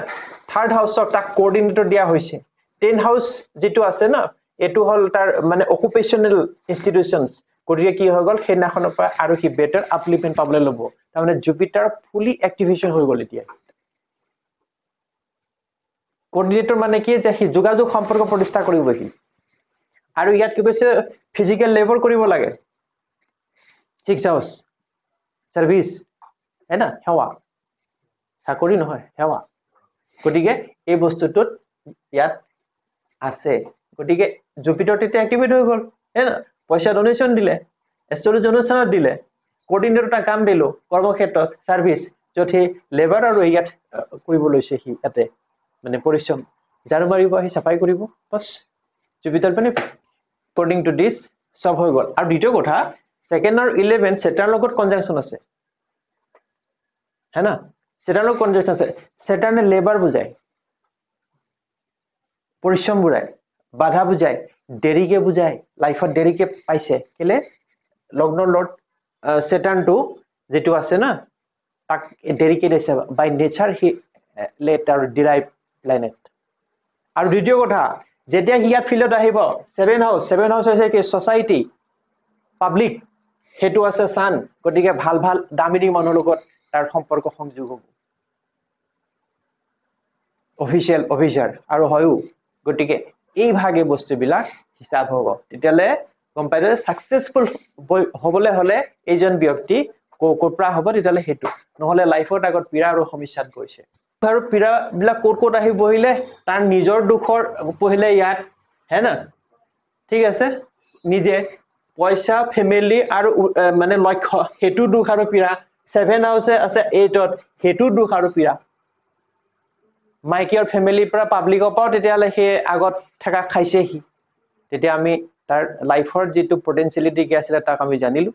থার্ড হাউসক তাক কোঅর্ডিনেটর দিয়া হৈছে 10 হাউস যেটো আছে না এটো হল তাৰ মানে অকুপেশনাল ইনস্টিটিউশনস গতিকে কি হৈ গল সেইনাখনৰ পৰা আৰু কি বেটাৰ আপলিপমেন্ট পাবলৈ লব তাৰ মানে জুপিটাৰ ফুলি এক্টিভেশন হৈ গল এতিয়া কোঅৰ্ডিনেটৰ মানে কি যে হি যোগাযোগ সম্পৰ্ক প্ৰতিষ্ঠা কৰিব কি আৰু ইয়াত কি কৈছে ফিজিক্যাল লেভেল কৰিব লাগে 6 হাউস সাৰ্ভিস है ना সেৱা চাকৰি নহয় সেৱা গতিকে এই বস্তুটোত ইয়াত আছে গতিকে জুপিটাৰ তেতিয়া এক্টিভেট হৈ গল है ना পয়সা ডোনেশন দিলে এস্ট্ৰোলজি অনুষ্ঠানত দিলে কোঅৰ্ডিনেটৰটা কাম দিলো কৰ্মক্ষেত্ৰত সাৰ্ভিস যদি লেবাৰ আৰু ইয়াত কৰিব লৈছে হি ইয়াতে মানে পৰিশ্ৰম যাৰ মাৰিব হি সাফাই কৰিব বস জুপিটাৰ মানে according to this সব হৈ গল আৰু দ্বিতীয় কথা সেকেন্ড আৰু 11 সেটাৰ লগত কনজাংশন আছে है ना সেটাৰ কনজাংশন আছে সেটাৰনে লেবাৰ বুজায় পৰিশ্ৰম বুজায় বাধা বুজায় দেৰিকে বুজায় লাইফত দেৰিকে পাইছে কেলে লগ্নৰ লৰ্ড সেটাৰনটো যেটো আছে না তাক দেৰিকে দিছে বাই নেচাৰ হি লেট আৰু ডিৰাইভ প্লেনেট আৰু দ্বিতীয় কথা যেতিয়া হিয়া ফিল্ডত আহিব 7 হাউস হৈছে কি সোসাইটি পাব্লিক হেতু আছে সান গতিকে ভাল দামিনী মানুহৰ লগত তাৰ সম্পৰ্ক সংযোগ হ'ব অফিচিয়াল অফিচাৰ আৰু হয়ও গতিকে এই ভাগে বস্তুবিলাক হিসাব হ'ব তেতিয়ালে কম্পাইলাৰ সাকসেসফুল হ'বলে হলে এইজন ব্যক্তি কোপৰা হ'ব তেতিয়ালে হেতু নহলে লাইফত আগত পীড়া আৰু সমস্যাত গৈছে আৰু পীড়া বিলাক কোট আহি বহিলে তাৰ নিজৰ দুখৰ পহিলে ইয়াত है ना ঠিক আছে নিজে পয়সা ফ্যামিলি আৰু মানে লক্ষ্য হেতু দুখ আৰু পীড়া 7 হাউসে আছে 8ত হেতু দুখ আৰু পীড়া মাইকিয়ৰ ফ্যামিলি পৰা পাব্লিকৰ পৰা তেতিয়ালে হে আগত থাকা খাইছে হি তেতিয়া আমি তাৰ লাইফৰ যেটো পটেনশিয়ালিটি কি আছিল তাক আমি জানিলো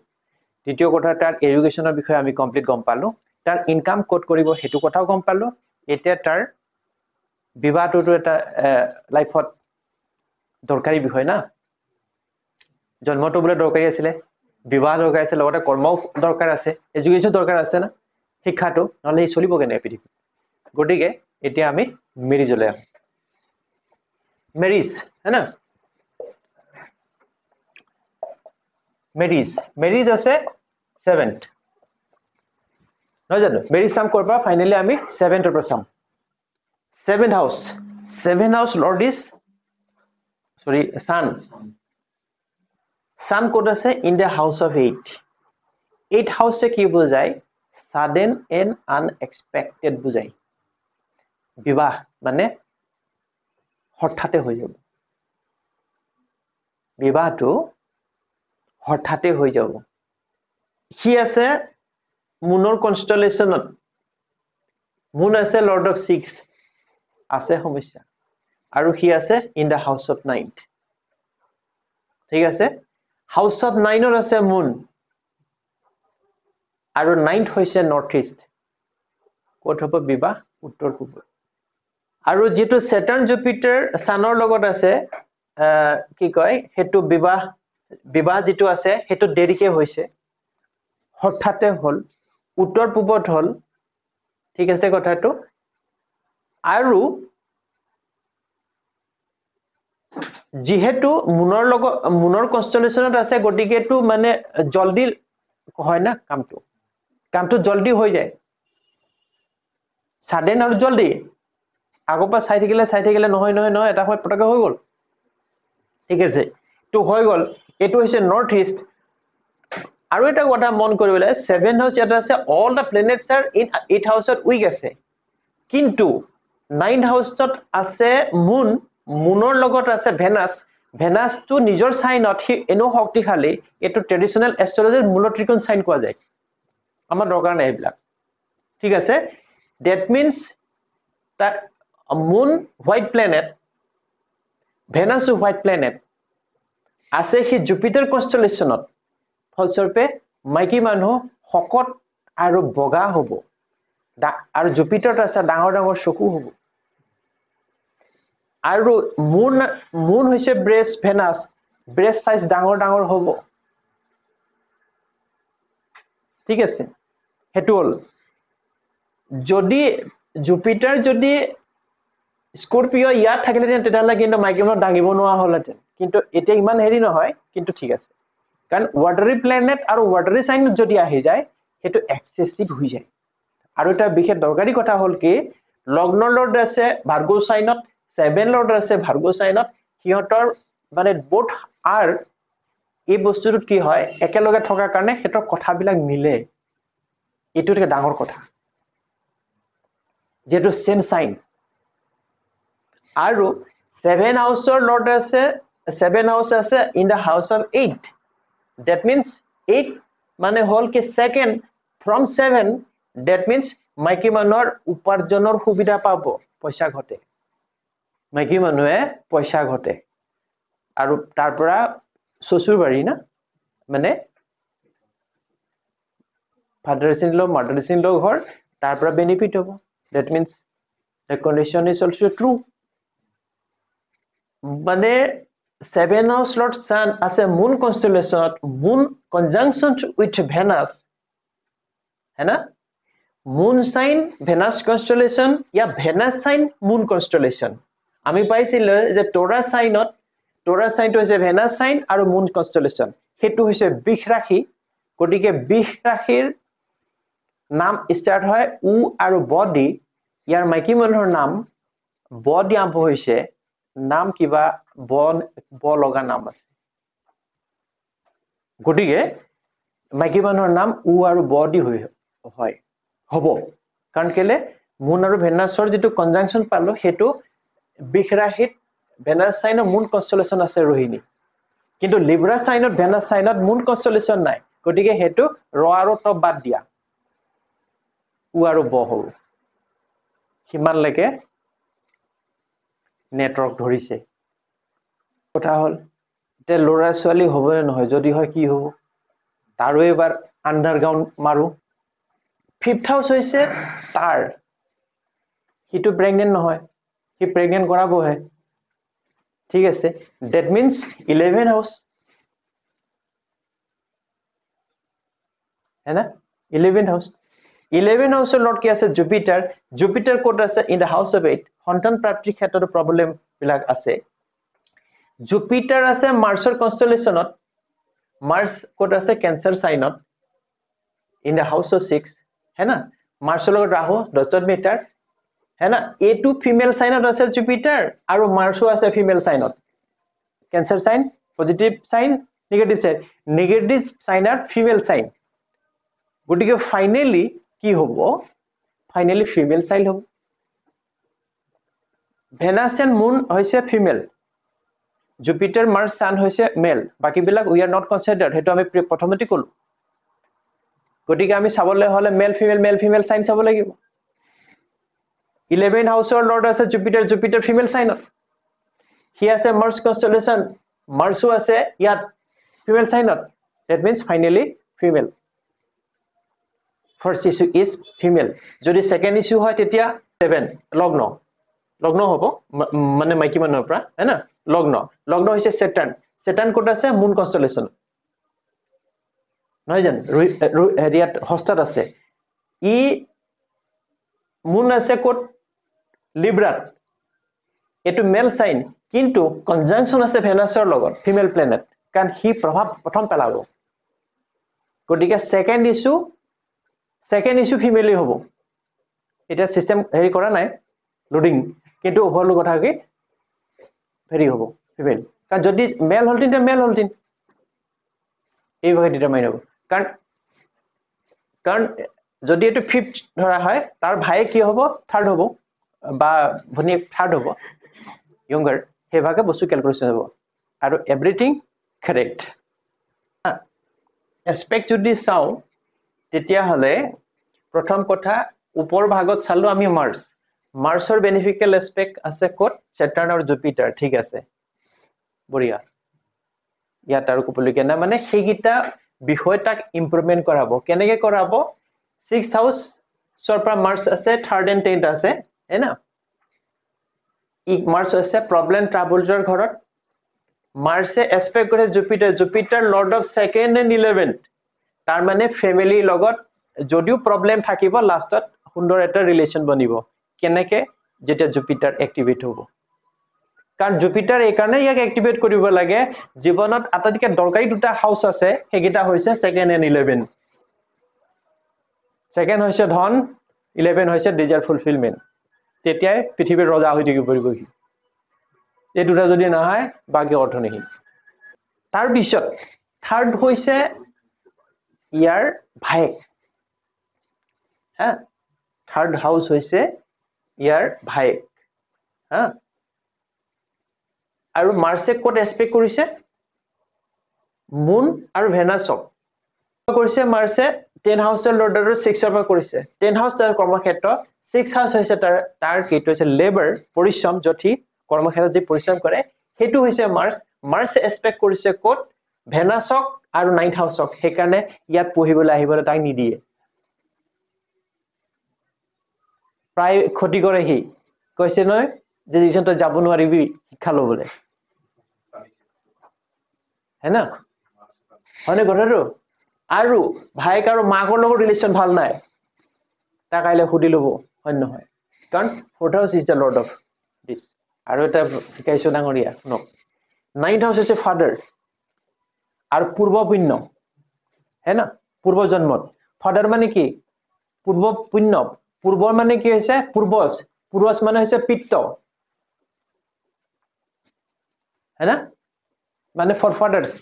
দ্বিতীয় কথা তাৰ এডুকেশনৰ বিষয়ে আমি কমপ্লিট গম পালো তাৰ ইনকাম কোড কৰিব হেতু কথাও গম পালো এতিয়া তাৰ বিবাহটো এটা লাইফত দৰকাৰী বিষয় না জন্মটো বোলে দৰকাৰী আছিলে বিবাহ দৰকাৰ আছে লগতে কৰ্ম দৰকাৰ আছে এডুকেশ্যন দৰকাৰ আছে না শিক্ষাটো নহলে ই চলিব কেনে পৃথিৱীত গতিকে এতিয়া আমি মেৰিজলৈ আহোঁ মেৰিজ है ना মেৰিজ আছে 7th নহয় জানো মেৰিজ কাম কৰবা ফাইনালি আমি 7th পৰা চাম 7th house lord is sorry sun ক'ত আছে in the house of 8 house কি বুজায় sudden and unexpected বুজায় বিবাহ মানে হঠাতে হৈ যাব বিবাহটো হঠাতে হৈ যাব সি আছে মুনৰ কনস্টেলেশনত মুন আছে লৰ্ড অফ 6 আছে সমস্যা আৰু সি আছে ইন দা হাউস অফ 9 ঠিক আছে হাউস অফ 9 আছে মুন আৰু 9th হৈছে নৰ্থ ইষ্ট ক'ত হ'ব বিবাহ উত্তৰ পূব আৰু যেটো সেটাৰ্ন জুপিটাৰ সানৰ লগত আছে কি কয় হেতু বিবাহ যেটো আছে হেতু দেৰিকে হৈছে হঠাতে হল উত্তৰ পূবত হল ঠিক আছে কথাটো আৰু যেহেতু মুনৰ কনস্টেলেশনত আছে গটিকেটো মানে জলদি হয় না কামটো জলদি হৈ যায় সাডেন আৰু জলদি আগপা চাই থাকিলে নহয় এটা হয় পটকে হৈ গল ঠিক আছে তো হৈ গল এটো হৈছে নৰ্থ ইষ্ট আৰু এটা কথা মন কৰিবলে 7th হাউস এটা আছে all the planets are in 8th হাউসত উইক আছে কিন্তু 9th হাউসত আছে মুনৰ লগত আছে ভেনাস তো নিজৰ সাইনত হি এনো শক্তিশালী এটো ট্ৰেডিশনাল এস্ট্ৰোলজিৰ মূল ত্ৰিকোণ সাইন কোৱা যায় আমাৰ দৰকাৰ নাই এইবিলাক ঠিক আছে that means that a moon white planet Venus white planet আছে হি জুপিটাৰ কনস্টেলেশনত ফলস্বৰূপে মাইকী মানুহ শকত আৰু বগা হ'ব আৰু জুপিটাৰত আছে ডাঙৰ চকু হ'ব আৰু মুন হৈছে ভেনাস ব্ৰেষ্ট সাইজ ডাঙৰ হ'ব ঠিক আছে হেতু হল যদি জুপিটাৰ যদি স্কৰপিও ইয়াত থাকিলে তেতিয়ালে কিন্তু মাইকী মানুহ দাঙিব নোৱাৰা হলহেঁতেন কিন্তু এতিয়া ইমান হেৰি নহয় কিন্তু ঠিক আছে কাৰণ ওয়াটাৰী প্লেনেট আৰু ওয়াটাৰী সাইন যদি আহি যায় হেতু এক্সেসিভ হৈ যায় আৰু এটা বিশেষ দৰকাৰী কথা হল কি লগ্ন লৰ্ড আছে ভাৰ্গো সাইনত 7 লৰ্ড আছে ভাৰ্গো সাইনত সিহঁতৰ মানে বোথ আৰ এই বস্তুটো কি হয় একেলগে থকাৰ কাৰণে হেতৰ কথাবিলাক মিলে এটো এটা ডাঙৰ কথা যেটো সেম সাইন আৰু 7 হাউসৰ লৰ্ড আছে 7 হাউস আছে in the house of 8 that means 8 মানে হল কি সেকেন্ড from 7 that means মাইকী মানুহৰ উপাৰ্জনৰ সুবিধা পাব পইচা ঘটে মাইকী মানুহে পইচা ঘটে আৰু তাৰ পৰা শ্বশুৰ বাৰী না মানে father in law mother in law ঘৰ তাৰ পৰা বেনিফিট হ'ব that means the condition is also true মানে 7 house lord sun আছে moon constellation moon conjunction with Venus है ना moon sign Venus constellation या Venus sign moon constellation আমি পাইছিল যে টোৰা সাইনত হৈছে Venus sign আৰু moon constellation হেতু হৈছে বৃষ ৰাশি গটিকে বৃষ ৰাশিৰ নাম স্টাৰ্ট হয় উ আৰু বডি ইয়াৰ মাইকী মানুহৰ নাম বডি আৰম্ভ হৈছে নাম কিবা ব লগা নাম আছে গটিকে মাইকী মানুহৰ নাম উ আৰু বডি হয় হ'ব কাৰণ কেলে মুন আৰু ভেনাছৰ যেটো কনজাংশন পালো হেতু বৃষ ৰাশিত ভেনাছ সাইনত মুন কনস্টেলেশন আছে रोहिणी কিন্তু লিব্ৰা সাইনত ভেনাছ সাইনত মুন কনস্টেলেশন নাই গটিকে হেতু ৰ আৰু ত বাদ দিয়া উ আৰু ব হ'ব কিমান লৈকে নেটৱৰ্ক ধৰিছে কথা হল তে লৰা ছোৱালী হ'ব নে নহয় যদি হয় কি হ'ব তাৰো এবাৰ আন্ডাৰগ্ৰাউন্ড মাৰো 5th হাউস হৈছে তাৰ হিটো প্ৰেগনেন্ট নহয় হি প্ৰেগনেন্ট কৰাবহে ঠিক আছে that means 11 house है ना 11 house 11 হাউসৰ লৰ্ড কি আছে জুপিটাৰ জুপিটাৰ কোড আছে ইন দা হাউস অফ 8 সন্তান প্ৰাপ্তিৰ ক্ষেত্ৰত প্ৰবলেম বিলাক আছে জুপিটাৰ আছে মাৰ্চৰ কনস্টেলেশনত মাৰ্স কোড আছে ক্যান্সাৰ সাইনত ইন দা হাউস অফ 6 है ना মাৰ্সৰ লগত ৰাহু ডটত মিটাৰ है ना A2 ফিমেল সাইনত আছে জুপিটাৰ আৰু মার্সও আছে ফিমেল সাইনত cancer sign positive sign negative সাইনত ফিমেল সাইন গটিকে ফাইনালি কি হ'ব ফাইনালি ফিমেল সাইন হ'ব ভেনাস এন্ড মুন হৈছে ফিমেল জুপিটাৰ মাৰ্স সান হৈছে মেল বাকি বিলাক উই আৰ নট কনসিডাৰ্ড হেতু আমি প্ৰথমতে কলো গটিকে আমি চাবলৈ হলে মেল ফিমেল সাইন চাব লাগিব 11 হাউসৰ লৰ্ড আছে জুপিটাৰ ফিমেল সাইনত হি আছে মার্স কনস্টেলেশন মার্সও আছে ইয়াত ফিমেল সাইনত that means finally female first issue is female যদি সেকেন্ড ইস্যু হয় তেতিয়া 7 লগ্ন হ'ব মানে মাইকী মানুহৰ পৰা है ना লগ্ন হৈছে সেটান কোড আছে মুন কনস্টেলেশন নহয় জান হেৰিয়াত হস্তাত আছে ই মুন আছে কোড লিব্ৰাত এটো মেল সাইন কিন্তু কনজাংশন আছে ভেনাসৰ লগত ফিমেল প্লেনেট কাৰণ হি প্ৰভাৱ প্ৰথম পেলাব গটিকে সেকেন্ড ইস্যু ফিমেলি হ'ব এটা সিস্টেম হেৰি কৰা নাই লোডিং কিন্তু ওভাৰলো কথা কি হেৰি হ'ব ফিমেল কাৰণ যদি মেল হলটিন এই ভাগে ডিটাৰমাইন হ'ব কাৰণ যদি এটো 5th ধৰা হয় তাৰ ভাই কি হ'ব 3rd হ'ব বা ভনি 3rd হ'ব younger হে ভাগে বস্তু ক্যালকুলেশন হ'ব আৰু এভৰিথিং কাৰেক্ট এসপেক্ট যদি চাও তেতিয়া হলে প্ৰথম কথা ওপৰ ভাগত চালো আমি মাৰ্সৰ বেনিফিকেল এসপেক্ট আছে কোড স্যাটাৰ্ন আৰু জুপিটাৰ ঠিক আছে বঢ়িয়া ইয়াত আৰু কপলিকে না মানে সেইগিটা বিষয়টাক ইমপ্ৰুভমেন্ট কৰাব কেনেকে কৰাব 6th হাউস সৰ পৰা মাৰ্স আছে 3rd and 10th আছে है ना ই মাৰ্স আছে প্ৰবলেম ট্ৰাবলছৰ ঘৰত মাৰ্সে এসপেক্ট কৰে Jupiter lord of 2nd and 11th তাৰ মানে ফ্যামিলি লগত যদিও প্ৰবলেম থাকিব লাষ্টত সুন্দৰ এটা ৰিলেশন বনিব কেনেকে যেতিয়া জুপিটাৰ এক্টিভেট হ'ব কাৰণ জুপিটাৰ এই কাৰণে ইয়াক এক্টিভেট কৰিব লাগে জীৱনত আটাইতকৈ দৰকাৰী দুটা হাউস আছে হেগিটা হৈছে 2nd and 11 সেকেন্ড হৈছে ধন 11 হৈছে ডিজায়ার ফুলফিলমেন্ট তেতিয়াই পৃথিৱীৰ ৰজা হৈ থাকিব পাৰিব এই দুটা যদি নহয় বাকি অৰ্থনীতি তাৰ পিছত থাৰ্ড হৈছে ইয়াৰ ভাইক হ্যাঁ থাৰ্ড হাউস হৈছে ইয়াৰ ভাইক হ্যাঁ আৰু মাৰ্সে কোড এসপেক্ট কৰিছে মুন আৰু ভেনাসক কৰিছে মাৰ্সে 10 হাউসৰ লৰ্ডৰ 6ৰ পৰা কৰিছে 10 হাউস তাৰ কৰ্মক্ষেত্ৰ 6 হাউস হৈছে তাৰ কিটো হৈছে লেবাৰ পৰিশ্ৰম যথি কৰ্মক্ষেত্ৰত যে পৰিশ্ৰম কৰে হেতু হৈছে মাৰ্সে এসপেক্ট কৰিছে কোড ভেনাসক আৰু 9th হাউসক হেকাৰণে ইয়াত পঢ়িবলৈ আহিবলৈ তাই নিদিয়ে প্ৰায় ক্ষতি কৰে হি কৈছে নহয় যে যিজন তই যাব নোৱাৰিবি শিক্ষা লবলৈ है ना হনে কথাটো আৰু ভাইক আৰু মাকৰ লগত ৰিলেশন ভাল নাই তা কাইলে খুদি লব হয় নহয় কাৰণ 4th house is the lord of this আৰু এটা শিকাইছো ডাঙৰীয়া ন 9th হাউস হৈছে ফাদাৰ আৰু পূৰ্ব পুণ্য है ना পূৰ্ব জন্মত ফাদাৰ মানে কি পূৰ্ব পুণ্য পূৰ্বৰ মানে কি হৈছে পূৰ্বজ মানে হৈছে পিত্ত है ना মানে ফৰফাদাৰ্স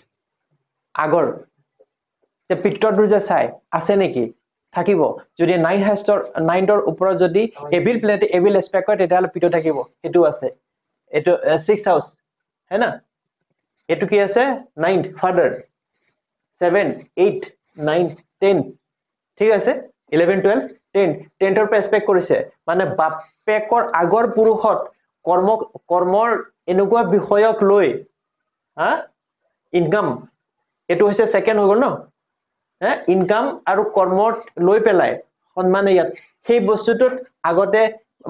আগৰ যে পিত্তৰটো যে চাই আছে নেকি থাকিব যদি 9ৰ ওপৰত যদি এভিল প্লেনেট এভিল এসপেক্ট কৰে তেতিয়াহলে পিত্ত থাকিব এটো আছে এটো 6th হাউস है ना এটো কি আছে 9th ফাদার 7 8 9 10 ঠিক আছে 11 12 10ৰ পৰা এসপেক্ট কৰিছে মানে বাপেকৰ আগৰ পুৰুষত কৰ্মৰ এনেকুৱা বিষয়ক লৈ হা ইনকাম এটো হৈছে সেকেন্ড হৈ গল ন ইনকাম আৰু কৰ্মত লৈ পেলাই সন্মান ইয়াত সেই বস্তুটোত আগতে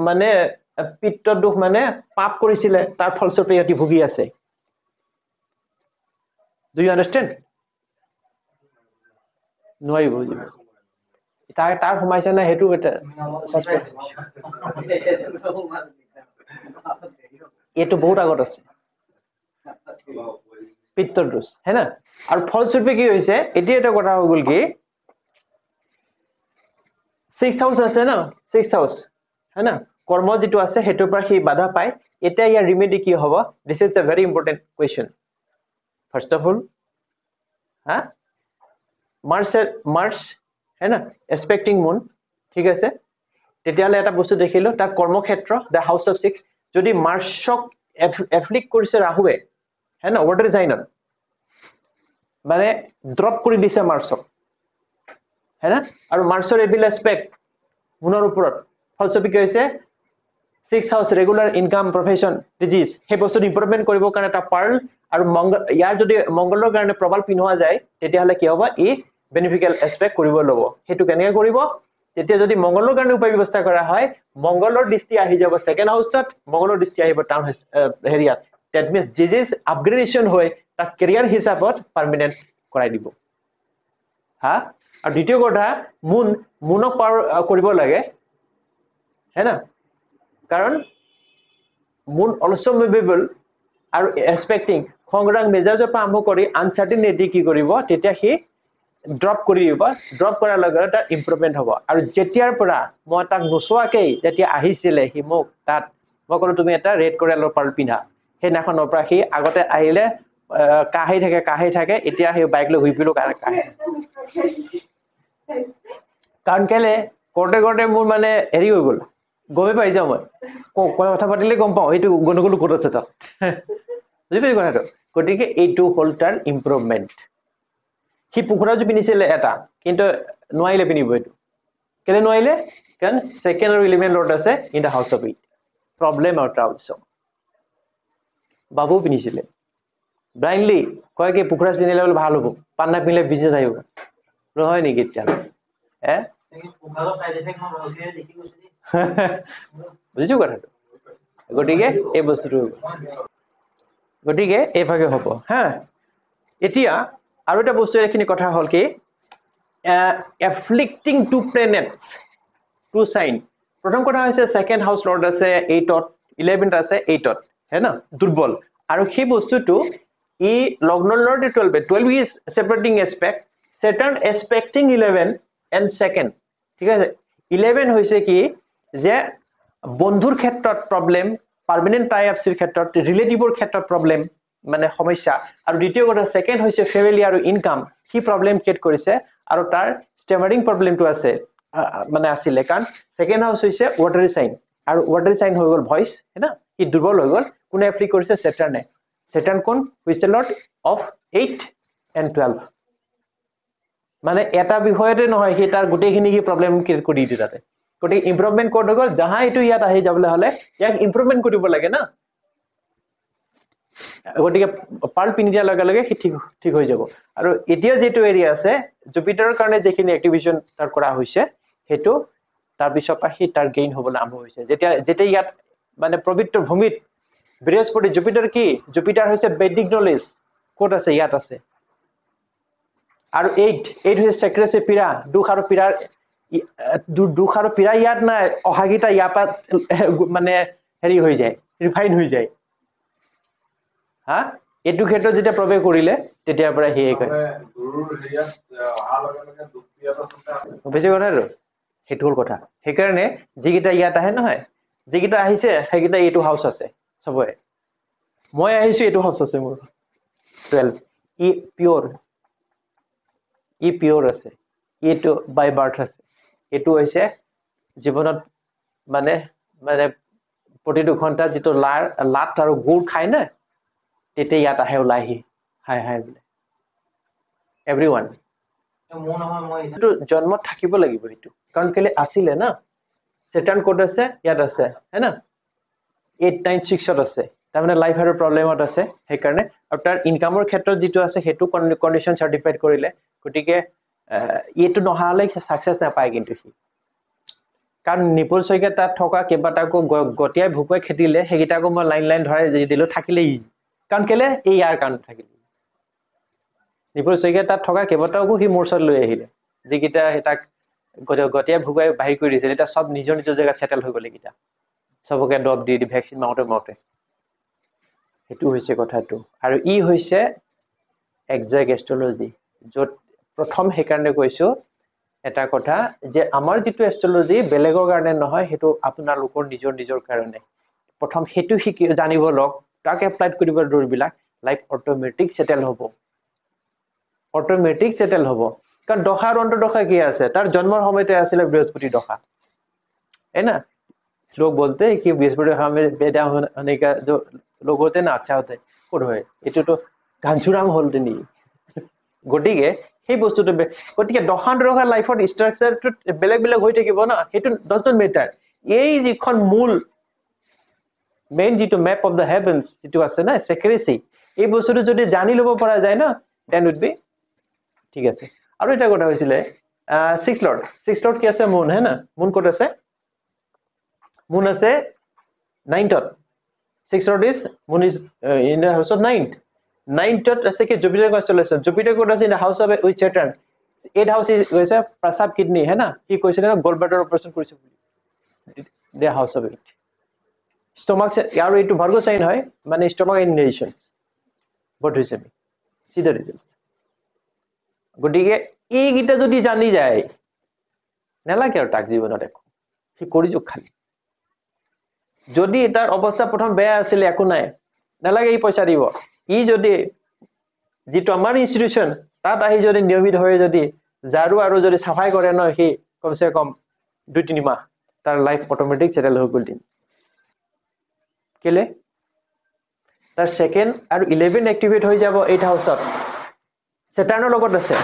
মানে পিত্তৰ দুখ মানে পাপ কৰিছিলে তাৰ ফলস্বৰূপে ইহঁতি ভুগি আছে ডু ইউ আন্ডাৰষ্টেণ্ড নোৱাৰিব বুজিব তাৰ সোমাইছে না সেইটো এটা এইটো বহুত আগত আছে পিত্তৰ দোষ হে না আৰু ফলস্বৰূপে কি হৈছে এতিয়া এটা কথা হৈ গ'ল কি 6 হাউস আছে না 6 হাউস है ना কর্ম যেটো আছে হেতুৰ পৰা সি বাধা পায় এতিয়া ইয়াৰ ৰিমেডি কি হ'ব this is a very important question first of all হা মার্চ है ना এক্সপেক্টিং মুন ঠিক আছে তেতিয়ালে এটা বস্তু দেখিলো তাৰ কৰ্মক্ষেত্ৰ দা হাউস অফ 6 যদি মাৰ্চক এফ্লিক্ট কৰিছে ৰাহুৱে है ना ওয়াটাৰ সাইনত মানে ড্ৰপ কৰি দিছে মাৰ্চক है ना আৰু মাৰ্চৰ এবিল এসপেক্ট মুনৰ ওপৰত ফলস্বৰূপে কি হৈছে 6 হাউস ৰেগুলাৰ ইনকাম প্ৰফেশন ডিজিজ হে বস্তু ইমপ্ৰুভমেন্ট কৰিবৰ কাৰণে এটা পাৰ্ল আৰু ইয়াৰ যদি মংগলৰ কাৰণে প্ৰবল পিনোৱা যায় তেতিয়াহলে কি হ'ব ই বেনিফিচিয়েল এসপেক্ট কৰিব লব হেতু কেনেকৈ কৰিব তেতিয়া যদি মংগলৰ কাৰণে উপায় ব্যৱস্থা কৰা হয় মংগলৰ দৃষ্টি আহি যাব সেকেন্ড হাউসত মংগলৰ দৃষ্টি আহিব টাউন হেৰিয়াত দ্যাট মিন্স ডিজিজ আপগ্ৰেডেশন হৈ তাক কেৰিয়াৰ হিচাপত পাৰ্মানেন্ট কৰাই দিব হা আৰু দ্বিতীয় কথা মুনক পাৰ কৰিব লাগে है ना कारण মুন অলসো মুভেবল আৰু এক্সপেক্টিং সংগ্ৰাম মেজাজৰ পৰা আৰম্ভ কৰি আনসাৰ্টেনিটি কি কৰিব তেতিয়া সি ড্ৰপ কৰি দিব ড্ৰপ কৰাৰ লগে লগে তাৰ ইমপ্ৰুভমেন্ট হ'ব আৰু যেতিয়াৰ পৰা মই তাক নোচোৱাকৈ যেতিয়া আহিছিলে সি মোক তাত মই ক'লো তুমি এটা ৰেড কৰিয়ালৰ পাৰ্ল পিন্ধা সেইদিনাখনৰ পৰা সি আগতে আহিলে কাহি থাকে এতিয়া সি বাইক লৈ ঘূৰি পিলো কাহে কাৰণ কেলে কৰতে মোৰ মানে হেৰি হৈ গ'ল গমে পাই যাওঁ মই কথা পাতিলে গম পাওঁ এইটো গণ্ডগোল ক'ত আছে তাত বুজি পাইছো কথাটো গতিকে এইটো হ'ল তাৰ ইমপ্ৰুভমেন্ট সি পুখুৰাযোৰ পিন্ধিছিলে এটা কিন্তু নোৱাৰিলে পিন্ধিব এইটো কেলে নোৱাৰিলে কাৰণ সেকেন্ড আৰু 11 লৰ্ড আছে in the house of 8 problem out also বাবু পিন্ধিছিলে ব্লাইণ্ডলি কয় কি পুখুৰা পিন্ধিলে বোলে ভাল হ'ব পান্না পিন্ধিলে বিজনেছ আহিব নহয় নেকি এতিয়া বুজিছো কথাটো গতিকে এই বস্তুটো গতিকে এইভাগে হ'ব হা এতিয়া আৰু এটা বস্তু এখিনি কথা হ'ল কি এফ্লিক্টিং টু প্লেনেটস টু সাইন প্ৰথম কথা হৈছে সেকেন্ড হাউস লৰ্ড আছে 8ত 11ত আছে 8ত है ना দুৰ্বল আৰু সেই বস্তুটো ই লগ্নৰ lord 12 is separating aspect Saturn expecting 11 and second ঠিক আছে 11 হৈছে কি যে বন্ধুৰ ক্ষেত্ৰত প্ৰবলেম পাৰ্মানেন্ট টাই আপসৰ ক্ষেত্ৰত ৰিলেটিভৰ ক্ষেত্ৰত প্ৰবলেম মানে সমস্যা আৰু দ্বিতীয় কথা সেকেন্ড হৈছে ফ্যামিলি আৰু ইনকাম কি প্ৰবলেম ক্ৰিয়েট কৰিছে আৰু তাৰ ষ্টেমাৰিং প্ৰবলেমটো আছে মানে আছিল কাৰণ সেকেন্ড হাউস হৈছে ওয়াটাৰি সাইন আৰু ওয়াটাৰি সাইন হৈ গ'ল ভয়েস है ना ই দুৰ্বল হৈ গ'ল কোনে এপ্লি কৰিছে Saturn কোন হৈছে লৰ্ড অফ 8 and 12 মানে এটা বিষয়তে নহয় সি তাৰ গোটেইখিনি কি প্ৰবলেম ক্ৰিয়েট কৰি দি তাতে গতিকে ইমপ্ৰুভমেন্ট ক'ত হৈ গ'ল যাহা এইটো ইয়াত আহি যাবলৈ হলে ইয়াক ইমপ্ৰুভমেন্ট কৰিব লাগে না গতিকে পাৰ্ল পিন্ধি দিয়াৰ লগে লগে সি ঠিক হৈ যাব আৰু এতিয়া যেটো এৰিয়া আছে জুপিটাৰৰ কাৰণে যেখিনি এক্টিভেশন তাৰ কৰা হৈছে হেতু তাৰ পিছৰ পৰা সি তাৰ গেইন হ'বলৈ আৰম্ভ হৈছে যেতিয়া ইয়াত মানে পবিত্ৰ ভূমিত বৃহস্পতি জুপিটাৰ কি জুপিটাৰ হৈছে বৈদিক নলেজ ক'ত আছে ইয়াত আছে আৰু 8 হৈছে সেক্ৰেসি পীড়া দুখ আৰু পীড়া ইয়াত নাই অহাগিতা ইয়াপা মানে হেৰি হৈ যায় ৰিফাইন হৈ যায় হা এটু ক্ষেত্ৰত যেতিয়া প্ৰৱেশ কৰিলে তেতিয়াৰ পৰা হেই কয় গুৰুৰ হেৰিয়াত অহা লগে লগে দুখ পিয়াটো বেছি কথা আৰু হেতু হ'ল কথা সেইকাৰণে যিগিটা ইয়াত আহে নহয় যিগিটা আহিছে সেইগিটা এইটো হাউস আছে সবৰে মই আহিছো এইটো হাউস আছে মোৰ 12 ই পিওৰ আছে এইটো বাই বাৰ্থ আছে এইটো হৈছে জীৱনত মানে প্ৰতিটো ঘণ্টা যেটো লাট আৰু গুড় খায় না তেতিয়া ইয়াত আহে ওলাইহি হাই বোলে এভৰিওয়ান এইটো জন্মত থাকিব লাগিব এইটো কাৰণ কেলে আছিলে না Saturn কোড আছে ইয়াত আছে है ना 896 আছে তাৰমানে লাইফ আৰু প্ৰবলেমত আছে সেইকাৰণে আৰু তাৰ ইনকামৰ ক্ষেত্ৰত যেটো আছে হেতু কন্ডিশন সাৰ্টিফাইড কৰিলে গতিকে এইটো নহালে সাকসেস নাপায় কিন্তু কাৰণ নিপুল শইকীয়া তাত থকা কেইবাটাকো গতিয়াই ভুকুৱাই খেদিলে সেইকেইটাকো মই লাইন লাইন ধৰাই দিলোঁ থাকিলে ই কাৰণ কেলে এই ইয়াৰ কাৰণ থাকিলে নিপুল শইকীয়া তাত থকা কেইবাটাকো সি মোৰ ওচৰত লৈ আহিলে যিকেইটা তাক গতিয়াই ভুকুৱাই বাহিৰ কৰি দিছিল এতিয়া চব নিজৰ নিজৰ জেগাত ছেটেল হৈ গ'ল এইকেইটা চবকে দৰৱ দি ভেকচিন মাৰোঁতে সেইটো হৈছে কথাটো আৰু ই হৈছে একজেক্ট এষ্ট্ৰলজি য'ত প্ৰথম সেইকাৰণে কৈছোঁ এটা কথা যে আমাৰ যিটো এষ্ট্ৰলজি বেলেগৰ কাৰণে নহয় সেইটো আপোনালোকৰ নিজৰ কাৰণে প্ৰথম সেইটো জানিব লওক তাক এপ্লাই কৰিব দৌৰবিলাক লাইফ অট'মেটিক ছেটেল হ'ব কাৰণ দশা আৰু অন্তৰ্দশা কি আছে তাৰ জন্মৰ সময়তে আছিলে বৃহস্পতি দশা है ना लोग बोलते हैं कि बृहस्पति हमें बेटा होने का जो लोग होते हैं ना अच्छा होता है ক'ত হয় এইটোতো ঘাঞ্চুৰাম হ'ল তিনি গতিকে সেই বস্তুটো গতিকে দশা লাইফৰ ষ্ট্ৰাকচাৰটো বেলেগ হৈ থাকিব না সেইটো ডাজন্ট মেটাৰ এই যিখন মূল মেইন যিটো মেপ অফ দ্য হেভেন্স যিটো আছে না চেক্ৰেচি এই বস্তুটো যদি জানি ল'ব পৰা যায় না দেন উড বি ঠিক আছে আৰু এটা কথা হৈছিলে 6 লৰ্ড কি আছে মুন হে না মুন ক'ত আছে মুন আছে 9th 6 lord is moon is in the house of 9th আছে কি জুপিটাৰ কনস্টেলেশন জুপিটাৰ ক'ত আছে in the house of with Saturn 8th house is হৈছে প্ৰসাব কিডনি হে না কি কৈছে না গোল ব্লাডাৰ অপাৰেচন কৰিছে বুলি the house of it stomach আৰু এইটো ভাৰ্গো সাইন হয় মানে stomach innervations what is it see the results গতিকে এই গিটা যদি জানি যায় নালাগে আৰু তাক জীৱনত দেখো সি কৰি যোগ খালি যদি তাৰ অৱস্থা প্ৰথম বেয়া আছিল একো নাই নালাগে এই পইচা দিব ই যদি যিটো আমাৰ ইনষ্টিটিউচন তাত আহি যদি নিয়মিত হৈ যদি জাৰু আৰু যদি সাফাই কৰে ন সি কমসে কম 2-3 মাহ তাৰ লাইফ অটোমেটিক সেটেল হৈ গ'ল দিন কেলে তাৰ সেকেন্ড আৰু 11 এক্টিভেট হৈ যাব 8 হাউসত সেটানৰ লগত আছে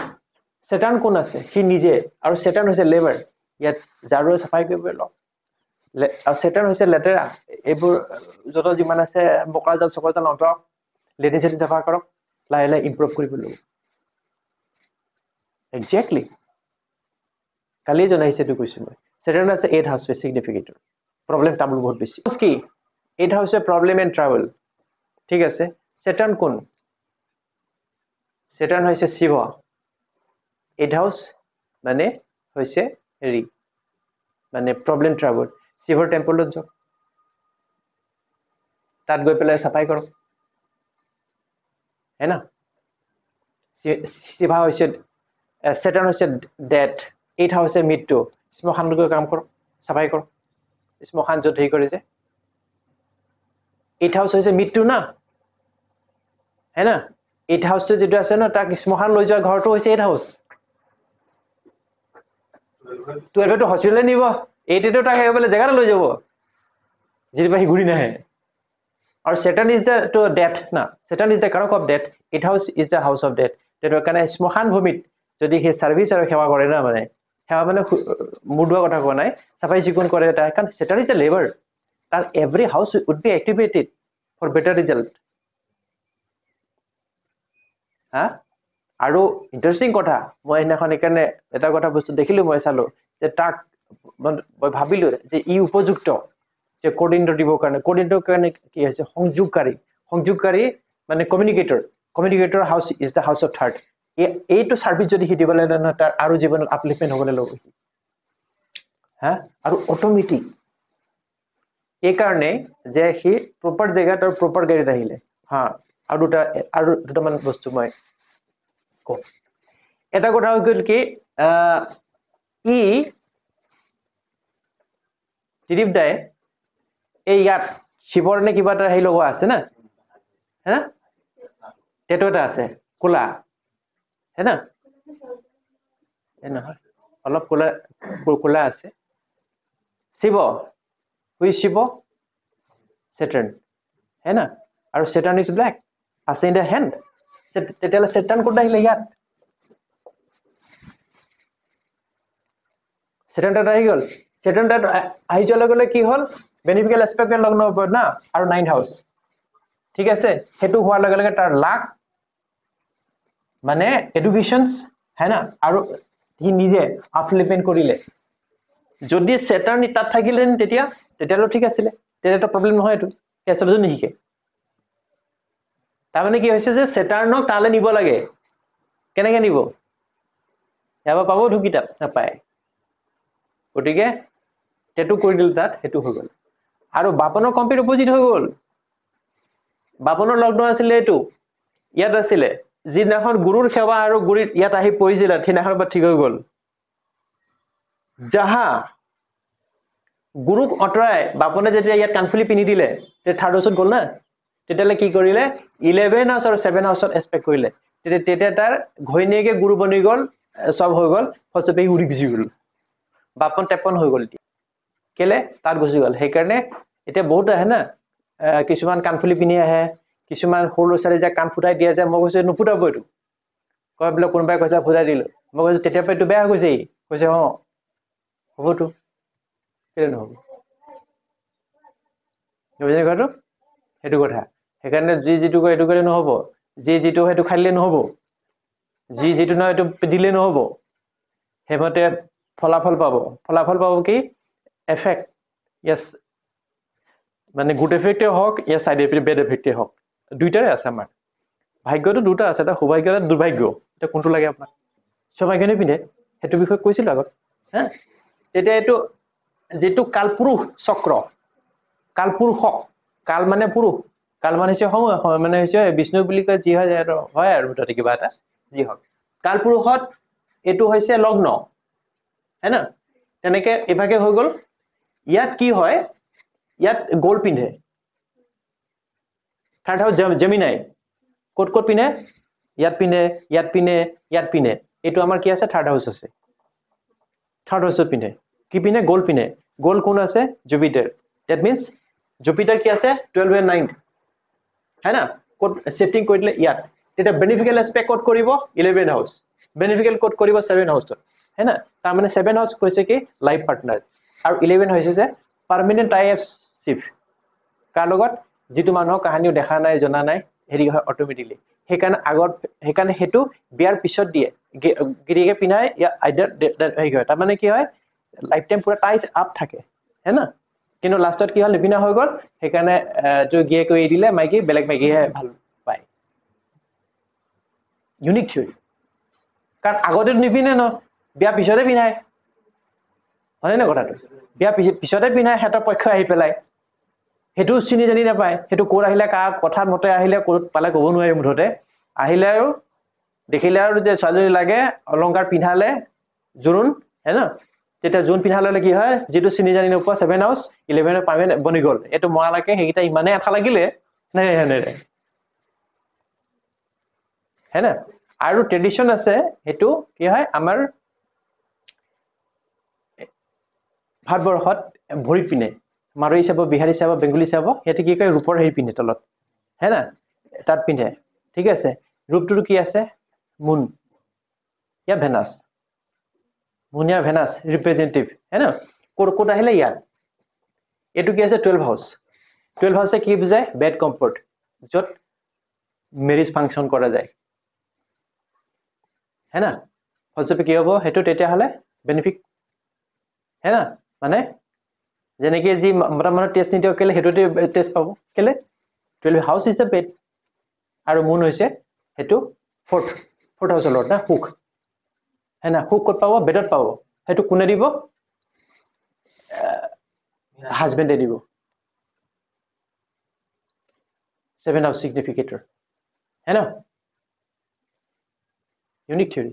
সেটান কোন আছে সি নিজে আৰু সেটান হৈছে লেভাৰ ইয়াত জাৰু সাফাই কৰিব লওক আৰু সেটান হৈছে লেটেৰা এইবোৰ যত যিমান আছে বকা জাল চকা জাল অন্তক লেডিজ সাফা কৰক লাহে লাহে ইমপ্ৰুভ কৰিব লওক এক্স্যাক্টলি কালি জনাইছে তো কৈছো মই সেটান আছে 8 হাউস সিগনিফিকেটৰ প্ৰবলেম টাবল বহুত বেছি কি 8 হাউসে প্ৰবলেম এন্ড ট্ৰাভেল ঠিক আছে সেটান কোন সেটান হৈছে শিৱ 8 হাউস মানে হৈছে হেৰি মানে প্ৰবলেম ট্ৰাভেল শিৱৰ টেম্পলত যাওক তাত গৈ পেলাই সাফাই কৰক है ना শিৱা হৈছে সেটান হৈছে ডেথ 8 হাউসে মৃত্যু শ্মশানত গৈ কাম কৰক সাফাই কৰক শ্মশান য'ত হেৰি কৰে যে 8 হাউস হৈছে মৃত্যু না है ना 8 হাউস যেটো আছে না তাক শ্মশান লৈ যোৱা ঘৰটো হৈছে 8 হাউস 12 টো হস্পিটালে নিব 8 টো তাক হেবলে জেগাত লৈ যাব যেবা হি ঘুৰি নাহে আৰু Saturn is the to death না Saturn is the কাৰক of death 8 house is the house of death তেটো কাৰণে শ্মশান ভূমিত যদি হে সাৰ্ভিস আৰু সেৱা কৰে না মানে সেৱা মানে মুডুৱা কথা কোৱা নাই সাফাই চিকুন কৰে তাৰ কাৰণ Saturn is the labor তাৰ every house would be activated for better result হা আৰু ইন্টারেস্টিং কথা মই এনাখন একানে এটা কথা বস্তু দেখিলো মই চালো যে তাক মই ভাবিলো যে ই উপযুক্ত যে কোঅর্ডিনেটর দিব কাৰণে কি আছে সংযোগকাৰী মানে communicator house is the house of third এইটো সাৰ্ভিস যদি হি দিবলে না তাৰ আৰু জীৱনত আপলিফমেন্ট হ'বলে লগ হা আৰু অটোমেটিক এই কাৰণে যে হি প্ৰপাৰ জায়গাত আৰু প্ৰপাৰ গাড়ীত আহিলে হা আৰু দুটামান বস্তু মই কম এটা কথা হ'ল কি ই দিলীপ দাই এই ইয়াত শিৱৰ নে কিবা এটা হেই লগোৱা আছে না হা টেটু এটা আছে কোলা है ना নহয় অলপ কোলা আছে শিৱ হুই শিৱ Saturn है ना আৰু Saturn is black আছে in the hand তেতিয়ালে Saturn কোড আহিলে ইয়াত Saturn টা আহি গল Saturn টা আহি যোৱাৰ লগে কি হল বেনিফিকেল এসপেক্ট লগ্ন হ'ব না আৰু 9th হাউস ঠিক আছে হেতু হোৱাৰ লগে তাৰ লাখ মানে এডুকেশনস है ना আৰু হি নিজে আপলিপমেন্ট কৰিলে যদি Saturn তাত থাকিলেন তেতিয়ালৈ ঠিক আছিল তেতিয়াতো প্ৰবলেম নহয় এটো এষ্ট্ৰলজি নিশিকে তাৰমানে কি হৈছে যে Saturnক তালে নিব লাগে কেনেকে নিব ইয়াবা পাবো ধুকিটা নাপায় গটিকে তেটো কৰি দিল তাত হেতু হৈ গল আৰু বাপনৰ কমপ্লিট অপোজিট হৈ গল বাপনৰ লগ্ন আছিল এটো ইয়াত আছিল যিদিনাখন গুৰুৰ সেৱা আৰু গুৰিত ইয়াত আহি পইছিল থিনাখৰ বা ঠিক হৈ গল যাহা গুৰুক অটৰাই বাপনে যেতিয়া ইয়াত কানফুলি পিনি দিলে তে থাৰ্ড হাউসত গল না তেতিয়ালে কি কৰিলে 11 হাউস আৰু 7 হাউসত এক্সপেক্ট কৰিলে তেতিয়া তাৰ ঘৈনিয়েকে গুৰু বনি গল সব হৈ গল ফসপে উৰি গুছি গল বাপন টেপন হৈ গল কেলে তাত গুছি গল সেই কাৰণে এতিয়া বহুত আহে না কিছুমান কানফুলি পিনি আহে কিছুমান সৰু সৰে যে কান ফুটাই দিয়া যে মই কৈছে নুফুটাব এটো কয় বলে কোনবাই কৈছে ফুটাই দিলো মই কৈছে তেতিয়া পেটো বেয়া গৈছে কৈছে হবতো কেলে নহব বুঝে গলো হেতু কথা সেইকাৰণে যি যিটো কয় এটো কৰিলে নহব যি যিটো হেতু খাইলে নহব যি যিটো নহয় এটো দিলে নহব হেমতে ফলাফল পাব কি এফেক্ট यस মানে গুড এফেক্টে হক ইয়া সাইড এফেক্ট বেড এফেক্টে হক দুইটাই আছে আমাৰ ভাগ্যটো দুটা আছে এটা সৌভাগ্য এটা দুৰ্ভাগ্য এটা কোনটো লাগে আপোনাক সৌভাগ্যনে পিনে হেতু বিষয় কৈছিল আগত হা তেতিয়া এটো যেটো কালপুৰুষ চক্ৰ কালপুৰুষ কাল মানে পুৰুষ কাল মানে মানে বিষ্ণু বুলি কয় যি হয় আৰু তাতে কিবা এটা যি হক কালপুৰুষত এটো হৈছে লগ্ন है ना তেনেকে এভাগে হৈ গল ইয়াত কি হয় ইয়াত গোল পিনে থাৰ্ড হাউস জেমিনাই কোট পিনে ইয়াত পিনে এটো আমাৰ কি আছে থাৰ্ড হাউস আছে থাৰ্ড হাউসত পিনে কি পিনে গোল কোন আছে জুপিটাৰ দ্যাট মিন্স জুপিটাৰ কি আছে 12 and 9 है ना কোড সেটিং কৰিলে ইয়াত তেতিয়া বেনিফিকেল এসপেক্ট কোড কৰিব 11 হাউস বেনিফিকেল কোড কৰিব 7 হাউসত है ना তাৰ মানে 7 হাউস কৈছে কি লাইফ পাৰ্টনাৰ আৰু 11 হৈছে যে পাৰ্মানেন্ট টাইপশিপ কাৰ লগত যেটো মানুহৰ কাহানিও দেখা নাই জনা নাই হেৰি হয় অটোমেটিকলি সেইকাৰণে হেতু বিয়াৰ পিছত দিয়ে গিৰিকে পিনাই ইয়া আইডাৰ হেৰি হয় তাৰ মানে কি হয় লাইফ টাইম পুৰা টাইট আপ থাকে है ना কিন্তু লাষ্টত কি হল লিপিনা হৈ গল সেইকাৰণে তো গিয়ে কৈ দিলে মাইকি বেলেগ মাইকিহে ভাল পায় ইউনিক থিওৰি কাৰণ আগতে নিপিনে ন বিয়া পিছতে পিনাই হয় না কথাটো বিয়া পিছতে পিনাই হেতৰ পক্ষ আহি পেলাই হেতু চিনি জানি নাপায় হেতু কোৰ আহিলে কা কথা মতে আহিলে কোত পালে কব নোৱাৰি মুঠতে আহিলে আৰু দেখিলে আৰু যে ছোৱালী লাগে অলংকাৰ পিন্ধালে জুৰুন है ना তেতিয়া জুন পিন্ধালে কি হয় যেটো চিনি জানি নোপোৱা 7 হাউস 11 পাবে বনি গল এটো মৰালাকে হেকিটা ইমানে আঠা লাগিলে নাই है ना আৰু ট্ৰেডিশন আছে হেতু কি হয় আমাৰ ভাৰতবৰ্ষত ভৰি পিনে মাৰৈ চাব বিহাৰী চাব বেঙ্গলী চাব হেতে কি কয় ৰূপৰ হেৰি পিনে তলত है ना তাত পিনে ঠিক আছে ৰূপটো কি আছে মুন या ভেনাস মুনিয়া ভেনাস ৰিপ্ৰেজেন্টেটিভ है ना কোট আহিলে ইয়াত এটো কি আছে 12 হাউস কি বুজায় বেড কমফৰ্ট যত মেৰিজ ফাংচন কৰা যায় है ना ফলস্বৰূপে কি হ'ব হেতু তেতিয়া হলে বেনিফিট है ना মানে যেনেকে যি মৰামৰ টেষ্ট নিদিও কেলে হেতুতে টেষ্ট পাব কেলে 12 হাউস ইজ আ বেড আৰু মুন হৈছে হেতু ফোৰ্থ হাউসৰ লৰ্ড না হুক है ना হুক কত পাব বেডত পাব হেতু কোনে দিব হাজবেন্ডে দিব 7 হাউস সিগনিফিকেটৰ है ना ইউনিক থিওৰি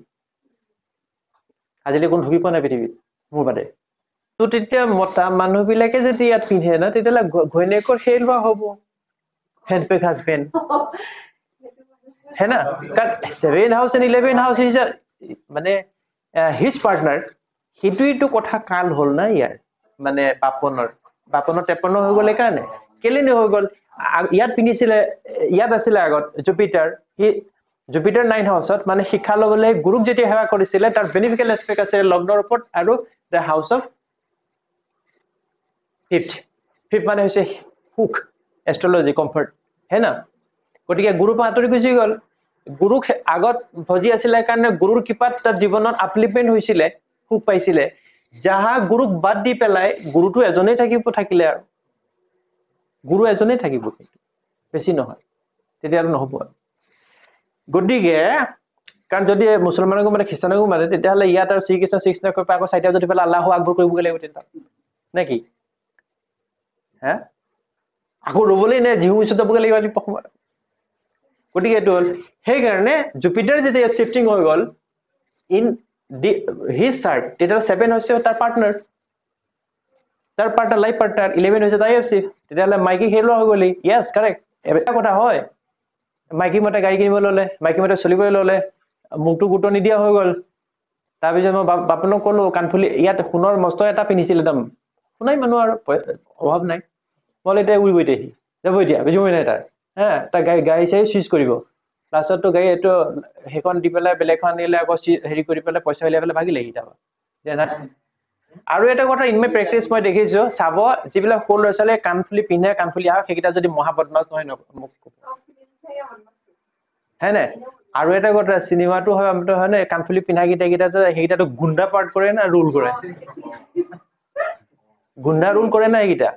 আজিলে কোন ধুবি পোৱা নাই পৃথিৱীত মোৰ বাদে তো তেতিয়া মতা মানুহ বিলাকে যদি ইয়াত পিন্ধে না তেতিয়ালে ঘৈনেকৰ হেলৱা হ'ব হেডপেক হাজবেন্ড है ना কাৰণ 7 হাউস and 11 হাউস ইজ মানে হিজ পাৰ্টনাৰ হিটুইটো কথা কাল হল না ইয়াৰ মানে বাপনৰ 53 হৈ গলে কাৰণে কেলে নে হৈ গল ইয়াত পিনিছিলে ইয়াত আছিল আগত জুপিটাৰ 9 হাউসত মানে শিক্ষা লবলৈ গুৰুক যেতিয়া সেৱা কৰিছিলে তাৰ বেনিফিকেল এসপেক্ট আছে লগ্নৰ ওপৰত আৰু দ্য হাউস অফ ফিফথ মানে হৈছে হুক এষ্ট্ৰোলজি কমফৰ্ট है ना গটিকে গুৰু পাতৰি গুছি গল গুৰুক আগত ভজি আছিল কাৰণে গুৰুৰ কৃপাত তাৰ জীৱনত আপলিপমেন্ট হৈছিলে হুক পাইছিলে যাহা গুৰুক বাদ দি পেলাই গুৰুটো এজনেই থাকিলে আৰু গুৰু এজনেই থাকিব বেছি নহয় তেতিয়াহ'লে নহ'ব আৰু গতিকে কাৰণ যদি মুছলমানকো মানে খ্ৰীষ্টানকো মানে তেতিয়াহ'লে ইয়াত আৰু শ্ৰীকৃষ্ণ কৈ আকৌ চাৰিটা যদি পেলাই আল্লাহু আকবৰ কৰিবগৈ লাগিব তেতিয়া নে কি হে আকৌ ৰ'বলৈ নে জিহু ওচৰত যাবগৈ লাগিব আজি প্ৰথমত গতিকে এইটো হ'ল সেইকাৰণে জুপিটাৰ যেতিয়া শিফটিং হৈ গ'ল ইন হিজ চাৰ্ট তেতিয়া 7 হৈছে তাৰ পাৰ্টনাৰ লাইফ পাৰ্টনাৰ 11 হৈছে তাই আছে তেতিয়াহ'লে মাইকী হেৰুৱা হৈ গ'লি য়েছ কাৰেক্ট এটা কথা হয় মাইকী মতে গাড়ী কিনিব ল'লে মাইকী মতে চলিবলৈ ল'লে মুখটো গুৰুত্ব নিদিয়া হৈ গ'ল তাৰপিছত মই বাপনক ক'লো কাণফুলি ইয়াত সোণৰ মস্ত এটা পিন্ধিছিল একদম শুনাই মানুহ আৰু অভাৱ নাই মই এতিয়া উৰিব এতিয়া যাব এতিয়া বুজিবই নাই তাৰ হা তাৰ গাড়ী চাৰি চুইচ কৰিব লাষ্টততো গাড়ী এইটো সেইখন দি পেলাই বেলেগখন আনিলে আকৌ হেৰি কৰি পেলাই পইচা উলিয়াই পেলাই ভাগিলে সি যাব আৰু এটা কথা ইন মাই প্ৰেক্টিচ মই দেখিছো চাব যিবিলাক সৰু ল'ৰা ছোৱালীয়ে কাণফুলি পিন্ধে কাণফুলি আহক সেইকেইটা যদি মহাবদমাছ নহয় মোক হয় নাই আৰু এটা কথা চিনেমাটো হয় নে কাণফুলি পিন্ধা কেইটা সেইকেইটাতো গুণ্ডা পাৰ্ট কৰে না ৰুল কৰে গুণ্ডা ৰুল কৰে না সেইকেইটা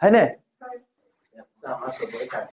হয় নে